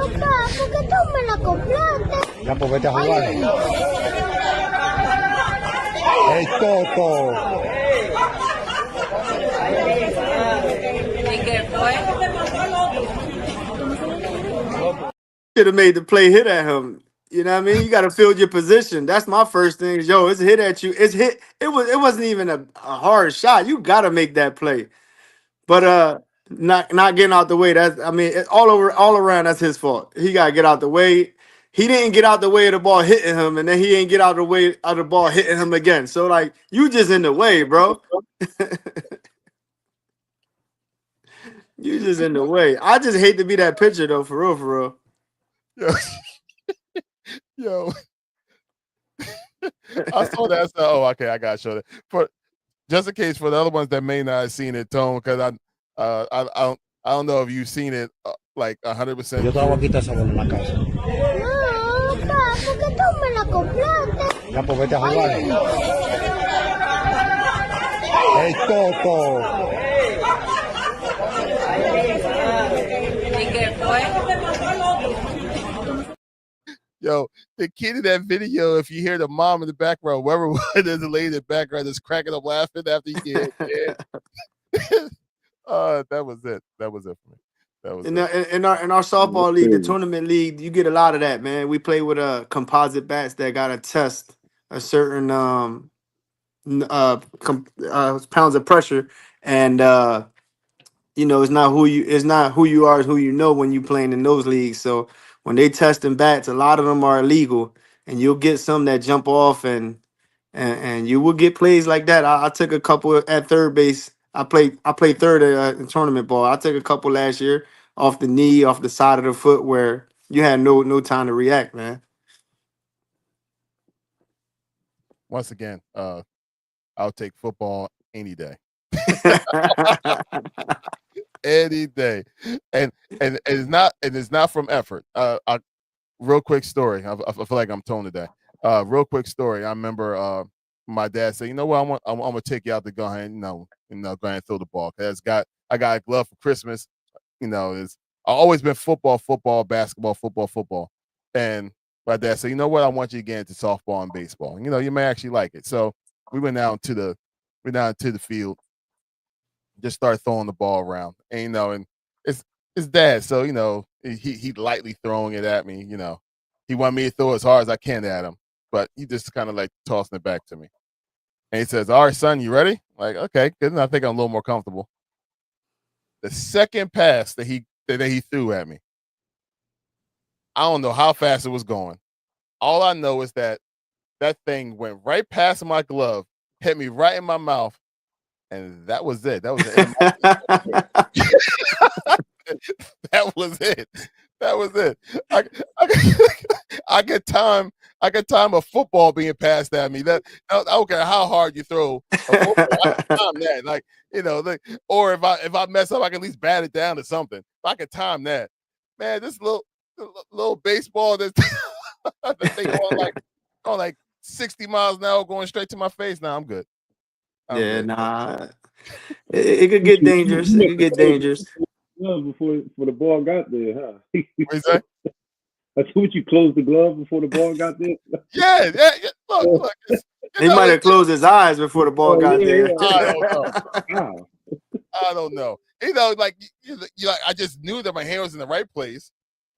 G: papá, ¿por qué tú me la compraste?
F: Ya, pues vete a jugar. ¡Ey, Toto!
H: ¿Y qué fue?
E: Should have made the play hit at him. You know what I mean? You got to field your position. That's my first thing. Yo, it's hit at you. It's hit. It wasn't even a hard shot. You got to make that play. But not getting out the way. It's all around. That's his fault. He got to get out the way. He didn't get out the way of the ball hitting him, and then he didn't get out the way of the ball hitting him again. So like, you just in the way, bro. You just in the way. I just hate to be that pitcher though, for real, for real.
B: Yo. I saw that. Oh, okay, I gotta show that. For just in case for the other ones that may not have seen it, Tone, because I don't know if you've seen it like 100%.
F: Yo te hago aquí esta sabor en la casa.
G: No, papá, ¿por qué tú me la compraste?
F: Ya, pues vete a jugar. ¡Ey, Toto!
H: ¿Y qué fue?
B: Yo, the kid in that video, if you hear the mom in the background, whoever there's a lady in the background that's cracking up laughing after you get it. That was it. That was it for me. That was
E: in our softball league, the tournament league, you get a lot of that, man. We play with composite bats that gotta test a certain pounds of pressure, and it's not who you are, it's who you know when you playing in those leagues. So when they testing bats, a lot of them are illegal, and you'll get some that jump off, and you will get plays like that. I took a couple at third base. I played third in tournament ball. I took a couple last year off the knee, off the side of the foot, where you had no time to react, man.
B: Once again, I'll take football any day. Any day. And it's not from effort. Real quick story. I feel like I'm toned today. Real quick story. I remember my dad said, "You know what? I'm gonna take you out to go ahead and go ahead and throw the ball." Cause I got a glove for Christmas. I've always been football, basketball, football. And my dad said, "You know what? I want you to get into softball and baseball. You may actually like it." So we went down to the field. just start throwing the ball around. And and it's his dad, so he lightly throwing it at me. He wanted me to throw as hard as I can at him, but he just kind of like tossing it back to me. And he says, "All right, son, you ready?" Like, okay, good. And I think I'm a little more comfortable. The second pass that he threw at me, I don't know how fast it was going. All I know is that thing went right past my glove, hit me right in my mouth, and that was it. That was the end of that was it. That was it. I get time. I get time a football being passed at me. I don't care how hard you throw a football. I can time that. Or if I mess up, I can at least bat it down to something. If I can time that, man, this little baseball that thing going like 60 miles an hour going straight to my face. Now I'm good. I'm
E: Yeah,
B: good.
E: nah. It could get dangerous. It could get dangerous.
C: Before the ball got there, huh?
B: What you say?
C: That's what you closed the glove before the ball got there.
B: Yeah. Look.
E: He might have closed his eyes before the ball got there.
B: I don't know.
C: Wow.
B: I don't know. I just knew that my hand was in the right place.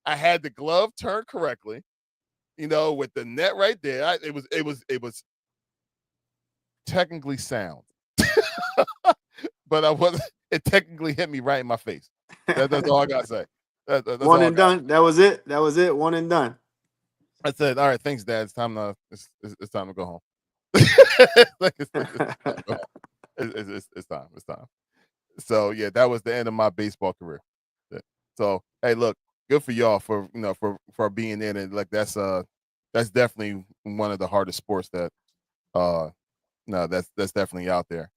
B: I had the glove turned correctly. With the net right there. It was technically sound, but I wasn't. It technically hit me right in my face. That's all I gotta say. That's
E: One and done. That was it. One and done.
B: I said, "All right, thanks, Dad. It's time to go home." It's time. It's time. So yeah, that was the end of my baseball career. So hey, look, good for y'all for being in it. Like that's definitely one of the hardest sports that that's definitely out there.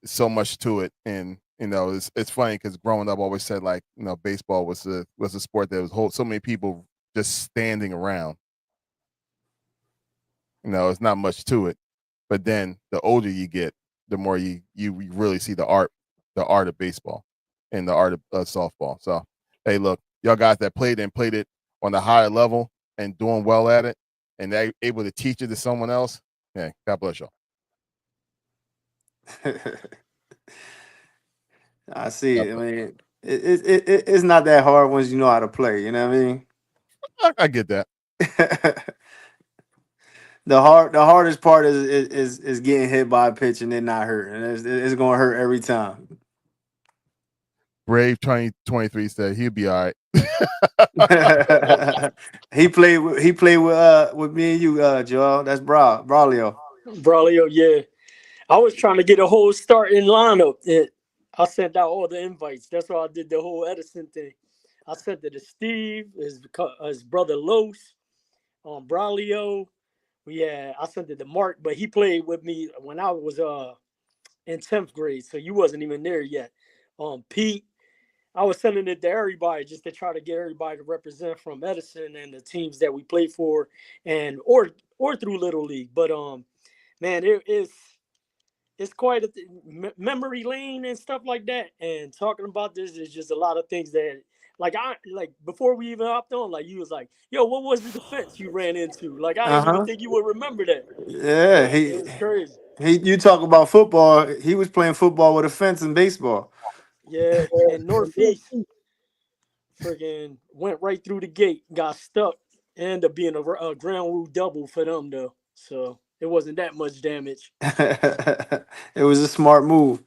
B: So much to it, and it's funny because growing up, I always said like baseball was a sport that was so many people just standing around. It's not much to it, but then the older you get, the more you really see the art of baseball and the art of softball. So hey, look, y'all guys that played it on the higher level and doing well at it, and they able to teach it to someone else. Hey, God bless y'all.
E: I see it. I mean, it's not that hard once you know how to play. You know what I mean?
B: I get that.
E: The hardest part is getting hit by a pitch and then not hurt, and it's going to hurt every time.
B: Brave 2023 said he'll be all right.
E: He played with me and you, Joel. That's Braulio.
D: Braulio, yeah. I was trying to get a whole starting lineup. I sent out all the invites. That's why I did the whole Edison thing. I sent it to Steve, his brother Los, Braulio. I sent it to Mark, but he played with me when I was in 10th grade, so you wasn't even there yet. Pete, I was sending it to everybody just to try to get everybody to represent from Edison and the teams that we play for, and or through Little League. But man, it's quite a memory lane and stuff like that. And talking about this is just a lot of things that like before we even hopped on, like you was like, yo, what was the defense you ran into? Like I didn't even think you would remember that.
E: Yeah,
D: it was crazy.
E: You talk about football. He was playing football with a fence in baseball.
D: Yeah, and Northeast freaking went right through the gate, got stuck, ended up being a ground rule double for them though. So it wasn't that much damage.
E: It was a smart move.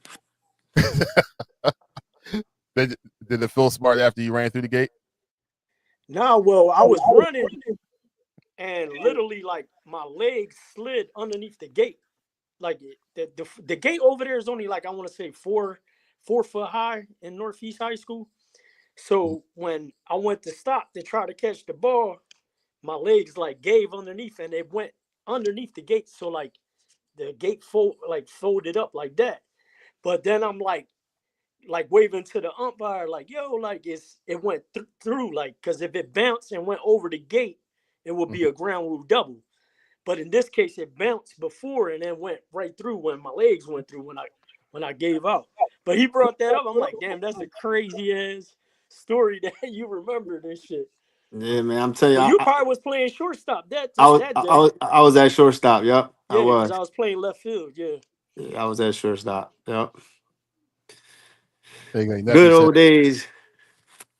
B: Did it feel smart after you ran through the gate?
D: Nah, well, I was running and literally like my legs slid underneath the gate. Like the gate over there is only like I want to say 4 foot high in Northeast High School. So when I went to stop to try to catch the ball, my legs like gave underneath and it went underneath the gate. So like the gate folded up like that. But then I'm like waving to the umpire, like, yo, like it went through, like, because if it bounced and went over the gate, it would be a ground rule double. But in this case, it bounced before and then went right through when my legs went through when I gave out. But he brought that up. I'm like, damn, that's a crazy ass story that you remember this shit.
E: Yeah, man, I'm telling you,
D: Well, you probably was playing shortstop that day.
E: I was at shortstop. Yep,
D: yeah, because I was playing left field. Yeah.
E: I was at shortstop. Yep.
B: There you go. Your nephew
E: Good
B: said
E: old days.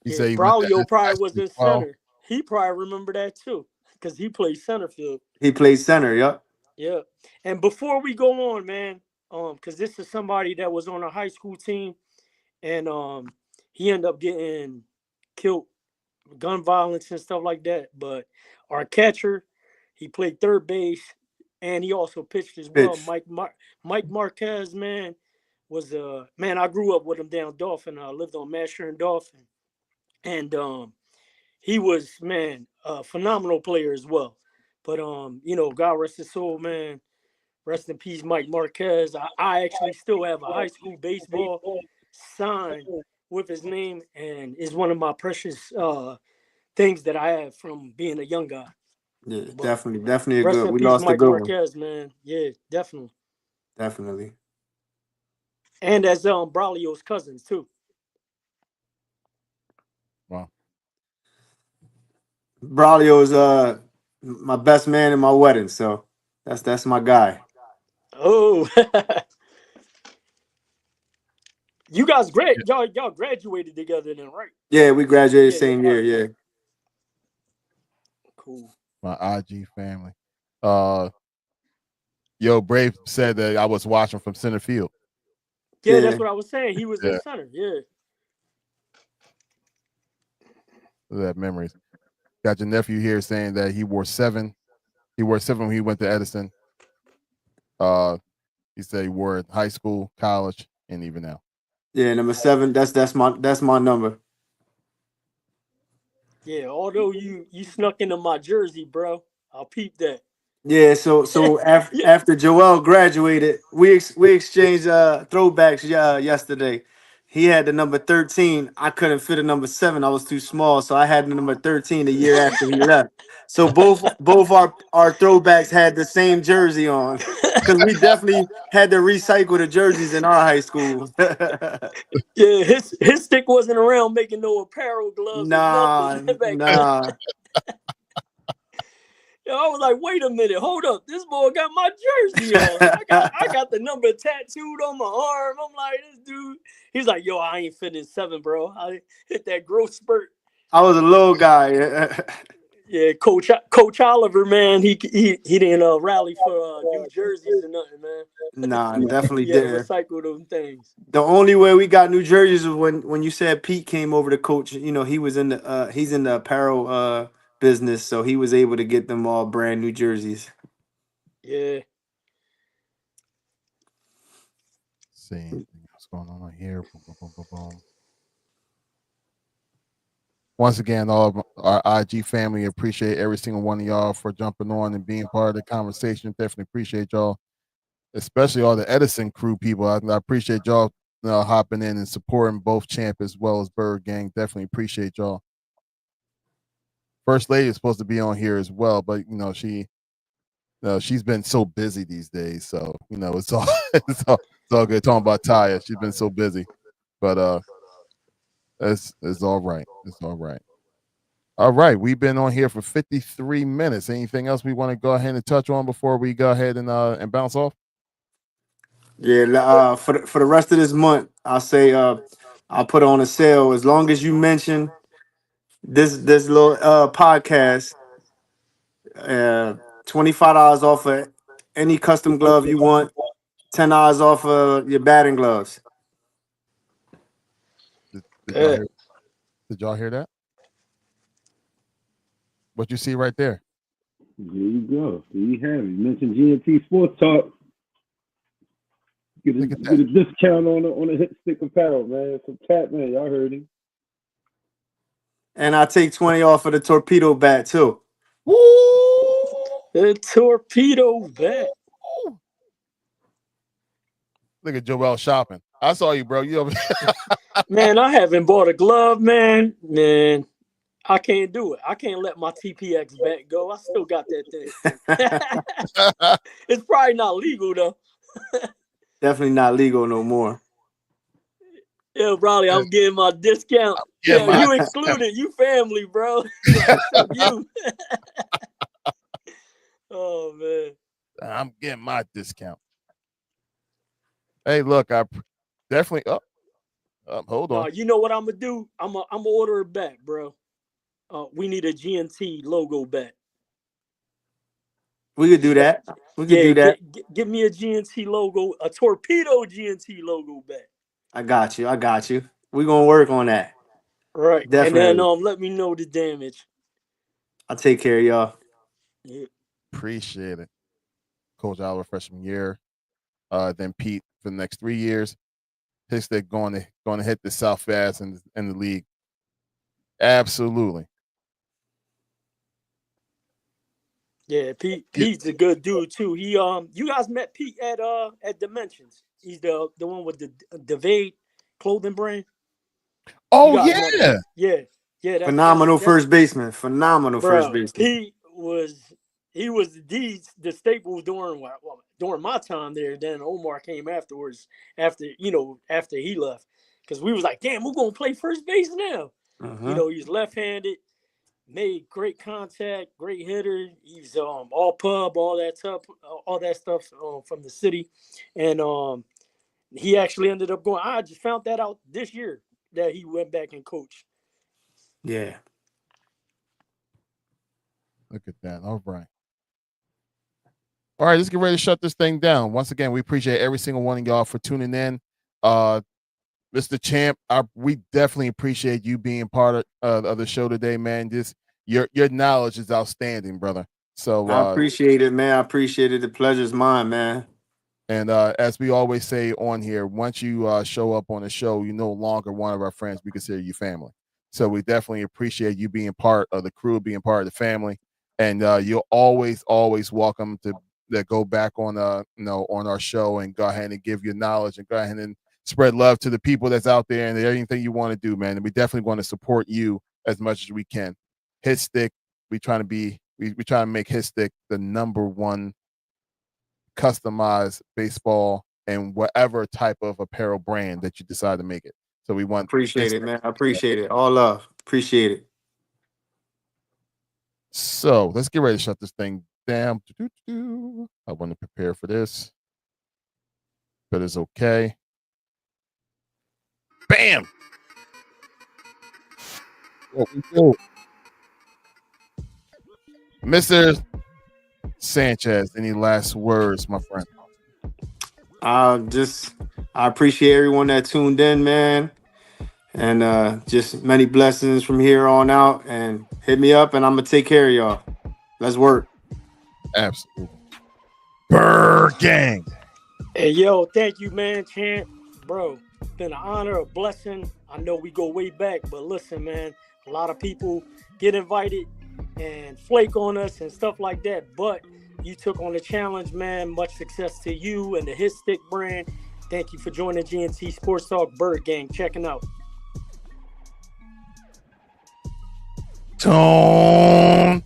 B: he
D: Yeah,
B: said he went to
D: Braulio probably was
B: SC
D: in
B: 12.
D: center. He probably remember that too, because he played center field.
E: He played center. Yep.
D: Yeah. And before we go on, man, because this is somebody that was on a high school team, and he ended up getting killed, gun violence and stuff like that. But our catcher, he played third base, and he also pitched as well.
E: Pitch.
D: Mike Marquez, man, was man. I grew up with him down Dolphin. I lived on Masher and Dolphin, and he was, man, a phenomenal player as well. But God rest his soul, man. Rest in peace, Mike Marquez. I actually still have a high school baseball sign with his name, and is one of my precious things that I have from being a young guy.
E: Yeah,
D: But
E: definitely a
D: rest
E: good.
D: in
E: We
D: peace,
E: lost a
D: Mike
E: good one.
D: Marquez, man. Yeah, definitely.
E: Definitely.
D: And as Braulio's cousins too.
B: Wow.
E: Braulio's my best man in my wedding, so that's my guy.
D: Oh, you guys
B: Yeah,
D: y'all graduated together then, right?
E: Yeah, we graduated
D: Yeah.
E: same year. Yeah.
D: Cool.
B: my IG family. Yo, Brave said that I was watching from center field.
D: Yeah, that's
E: Yeah.
D: what I was saying. He was in
B: Yeah,
D: center. Yeah.
B: look at that memories. Got your nephew here saying that he wore 7. He wore 7 when he went to Edison. He said he wore it in high school, college, and even now.
E: Yeah, number 7. That's my number.
D: Yeah. Although you snuck into my jersey, bro. I'll peep that.
E: Yeah, so
D: Yeah.
E: after Joel graduated, we exchanged throwbacks yesterday. He had the number 13. I couldn't fit a number 7. I was too small, so I had the number 13 the year after he left. So both our throwbacks had the same jersey on because we definitely had to recycle the jerseys in our high school.
D: Yeah, his stick wasn't around making no apparel, gloves, and nothing
E: Nah,
D: back then.
E: nah.
D: Yo, I was like, wait a minute, hold up. This boy got my jersey on. I got the number tattooed on my arm. I'm like, this dude. He's like, yo, I ain't fitting 7, bro. I hit that growth spurt.
E: I was a little guy.
D: Yeah, Coach Oliver, man, he didn't rally for new jerseys or nothing, man.
E: Nah, definitely
D: You had to
E: didn't.
D: recycle them things.
E: The only way we got New Jerseys was when you said Pete came over to coach. You know, he was in the he's in the apparel business, so he was able to get them all brand new jerseys.
D: Yeah.
B: See anything else going on here? Boom, boom, boom, boom, boom. Once again, all of our IG family appreciate every single one of y'all for jumping on and being part of the conversation. Definitely appreciate y'all, especially all the Edison crew people. I appreciate y'all hopping in and supporting both Champ as well as Bird Gang. Definitely appreciate y'all. First Lady is supposed to be on here as well, but she's been so busy these days. So it's all it's all good. Talking about Taya, she's been so busy, but it's all right. It's all right. All right, we've been on here for 53 minutes. Anything else we want to go ahead and touch on before we go ahead and bounce off?
E: Yeah, for the rest of this month, I'll say I'll put on a sale as long as you mention this little podcast. $25 off of any custom glove you want. $10 off of your batting gloves.
B: Did y'all hear that? What you see right there?
C: There you go. There you have it. You mentioned GNT Sports Talk. Get a discount on a hit stick apparel, man. From Cat, man. Y'all heard him.
E: And I take 20 off of the Torpedo Bat too.
B: Woo!
D: The Torpedo Bat.
B: Look at Joel shopping. I saw you, bro. You over
D: Man, I haven't bought a glove, man. Man, I can't do it. I can't let my TPX bat go. I still got that thing. It's probably not legal though.
E: Definitely not legal no more.
D: Yeah, probably I'm getting my discount. Yeah, you excluded. You family, bro. Except you. Oh man.
B: I'm getting my discount. Hey, look, I definitely. Oh, Hold on.
D: You know what I'm gonna do? I'm gonna order a bat, bro. We need a GNT logo bat.
E: We could do that. We could
D: Yeah,
E: do that.
D: give me a GNT logo, a Torpedo GNT logo bat.
E: I got you. I got you. We're gonna work on that.
D: Right, and then
E: Definitely.
D: let me know the damage.
E: I'll take care of y'all.
D: Yeah.
B: Appreciate it. Coach Oliver freshman year. Then Pete for the next 3 years. Hickstick going to hit the South fast in the league. Absolutely.
D: Yeah, Pete's a good dude too. He you guys met Pete at Dimensions. He's the one with the Devade clothing brand.
B: Oh yeah.
D: Yeah,
E: Phenomenal
D: that's
E: first baseman. Phenomenal first
D: bro.
E: baseman.
D: Pete was the staples during my time there. Then Omar came afterwards after he left, because we was like, damn, we're gonna play first base now. He's left-handed, made great contact, great hitter. He's all pub, all that stuff from the city, and he actually ended up going. I just found that out this year that he went back and coached.
E: Yeah.
B: Look at that. All right. All right, let's get ready to shut this thing down. Once again, we appreciate every single one of y'all for tuning in. Mr. Champ, we definitely appreciate you being part of the show today, man. Just your knowledge is outstanding, brother. So
E: I appreciate it, man. I appreciate it. The pleasure's mine, man.
B: And as we always say on here, once you show up on the show, you're no longer one of our friends. We consider you family. So we definitely appreciate you being part of the crew, being part of the family. And you're always welcome to go back on on our show and go ahead and give your knowledge and go ahead and spread love to the people that's out there and anything you want to do, man. And we definitely want to support you as much as we can. Hit Stick, we try to make Hit Stick the #1 customized baseball and whatever type of apparel brand that you decide to make it. So we want
E: Appreciate it, man. I appreciate it. All love. Appreciate it.
B: So let's get ready to shut this thing down. I want to prepare for this, but it's okay. Bam! What we do. Mr. Sanchez, any last words, my friend?
E: I appreciate everyone that tuned in, man. And just many blessings from here on out. And hit me up and I'm gonna take care of y'all. Let's work.
B: Absolutely. Burr gang.
D: Hey, yo, thank you, man, Champ. Bro, it's been an honor, a blessing. I know we go way back, but listen, man, a lot of people get invited and flake on us and stuff like that. But you took on the challenge, man. Much success to you and the Hit Stick brand. Thank you for joining GNT Sports Talk Bird Gang. Checking out.
B: Tone.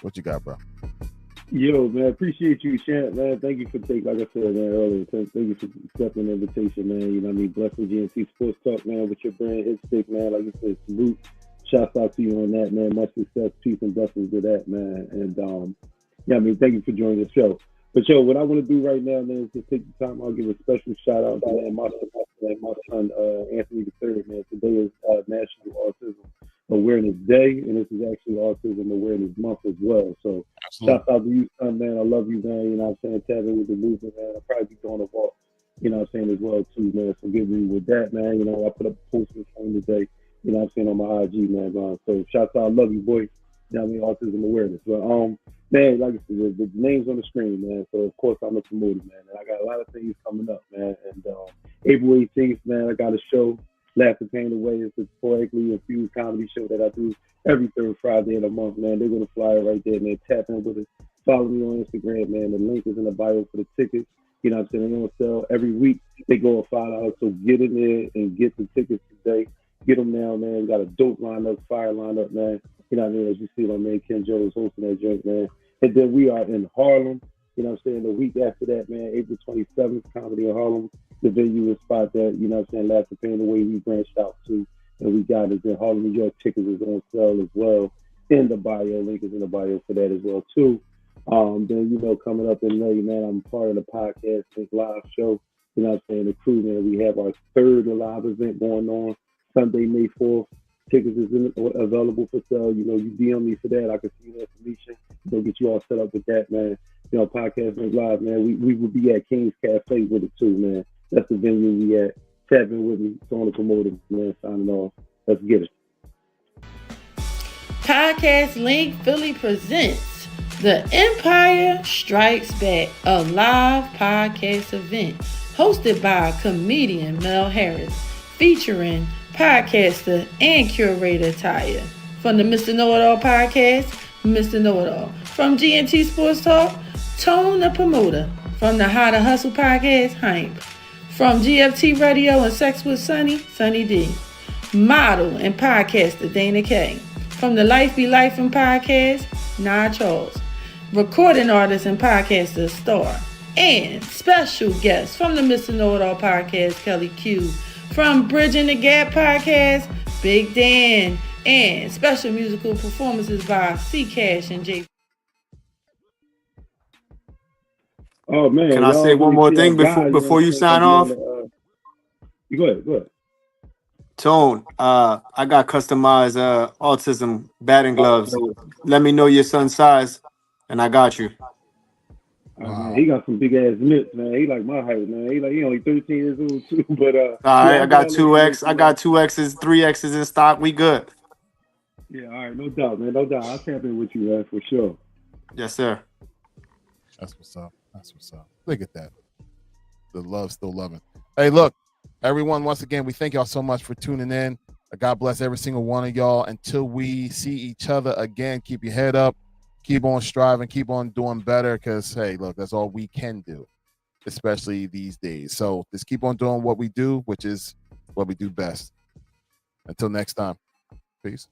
B: What you got, bro?
C: Yo, man, appreciate you, Champ, man. Thank you for taking, like I said, man, earlier. Thank you for accepting the invitation, man. You know what I mean? Blessing GNT Sports Talk, man, with your brand, Hit Stick, man. Like you said, salute. Shouts out to you on that, man. Much success, peace, and blessings to that, man. And, yeah, I mean, thank you for joining the show. But, yo, what I want to do right now, man, is just take the time. I'll give a special shout out to my son, Anthony III, man. Today is National Autism Awareness Day, and this is actually Autism Awareness Month as well. So, shout out to you, son, man. I love you, man. You know what I'm saying? Tap in with the movement, man. I'll probably be doing a walk, you know what I'm saying, as well, too, man. So, give me with that, man. You know, I put up a post this time today, you know what I'm saying, on my IG, man. So, shout out. I love you, boy. You know what I mean? Autism Awareness. But, man, like I said, the name's on the screen, man. So, of course, I'm a promoter, man. And I got a lot of things coming up, man. And April 18th, man, I got a show. Laugh the Pain Away. It's a poetically infused comedy show that I do every third Friday of the month, man. They're going to fly it right there, man. Tap in with us. Follow me on Instagram, man. The link is in the bio for the tickets. You know what I'm saying? They're going to sell every week. They go at $5. So get in there and get the tickets today. Get them now, man. We got a dope lineup, fire lineup, man. You know what I mean? As you see, my man Ken Joe is hosting that joint, man. And then we are in Harlem. You know what I'm saying? The week after that, man, April 27th, Comedy in Harlem. The venue is spot that, you know what I'm saying, Laugh the Pain Away we branched out to. And we got it in Harlem, New York. Tickets is on sale as well. In the bio. Link is in the bio for that as well, too. Then, you know, coming up in May, man, I'm part of the podcast Think Live show. You know what I'm saying? The crew, man. We have our third live event going on Sunday, May 4th. Tickets is available for sale. You know, you DM me for that. I can see the information. We'll get you all set up with that, man. You know, Podcast Make Live, man. We will be at King's Cafe with it too, man. That's the venue we at. Tap in with me. Tony Promoter, man. Signing off. Let's get it.
H: Podcast Link Philly presents The Empire Strikes Back, a live podcast event hosted by comedian Mel Harris, featuring podcaster and curator Taya. From the Mr. Know-It-All podcast, Mr. Know-It-All. From GNT Sports Talk, Tone the Promoter. From the How to Hustle podcast, Hype. From GFT Radio and Sex with Sunny, Sunny D. Model and podcaster Dana K. From the Life Be Life and podcast, Nah Charles. Recording artist and podcaster Star. And special guest from the Mr. Know-It-All podcast, Kelly Q. From Bridging the Gap podcast, Big Dan. And special musical performances by C Cash and J.
C: Oh man!
E: Can I say one more thing before you sign off?
C: Go ahead.
E: Tone, I got customized autism batting gloves. Let me know your son's size, and I got you.
C: Man, he got some big ass mitts, man. He like my height, man. He only 13 years old too. But
E: all right, I got 2X. I got 2X's, 3X's in stock. We good.
C: Yeah, all right, no doubt, man. No doubt. I'll tap in with you, man, for sure.
E: Yes, sir.
B: That's what's up. That's what's up. Look at that. The love still loving. Hey, look, everyone, once again, we thank y'all so much for tuning in. God bless every single one of y'all. Until we see each other again, keep your head up. Keep on striving. Keep on doing better because, hey, look, that's all we can do, especially these days. So just keep on doing what we do, which is what we do best. Until next time. Peace.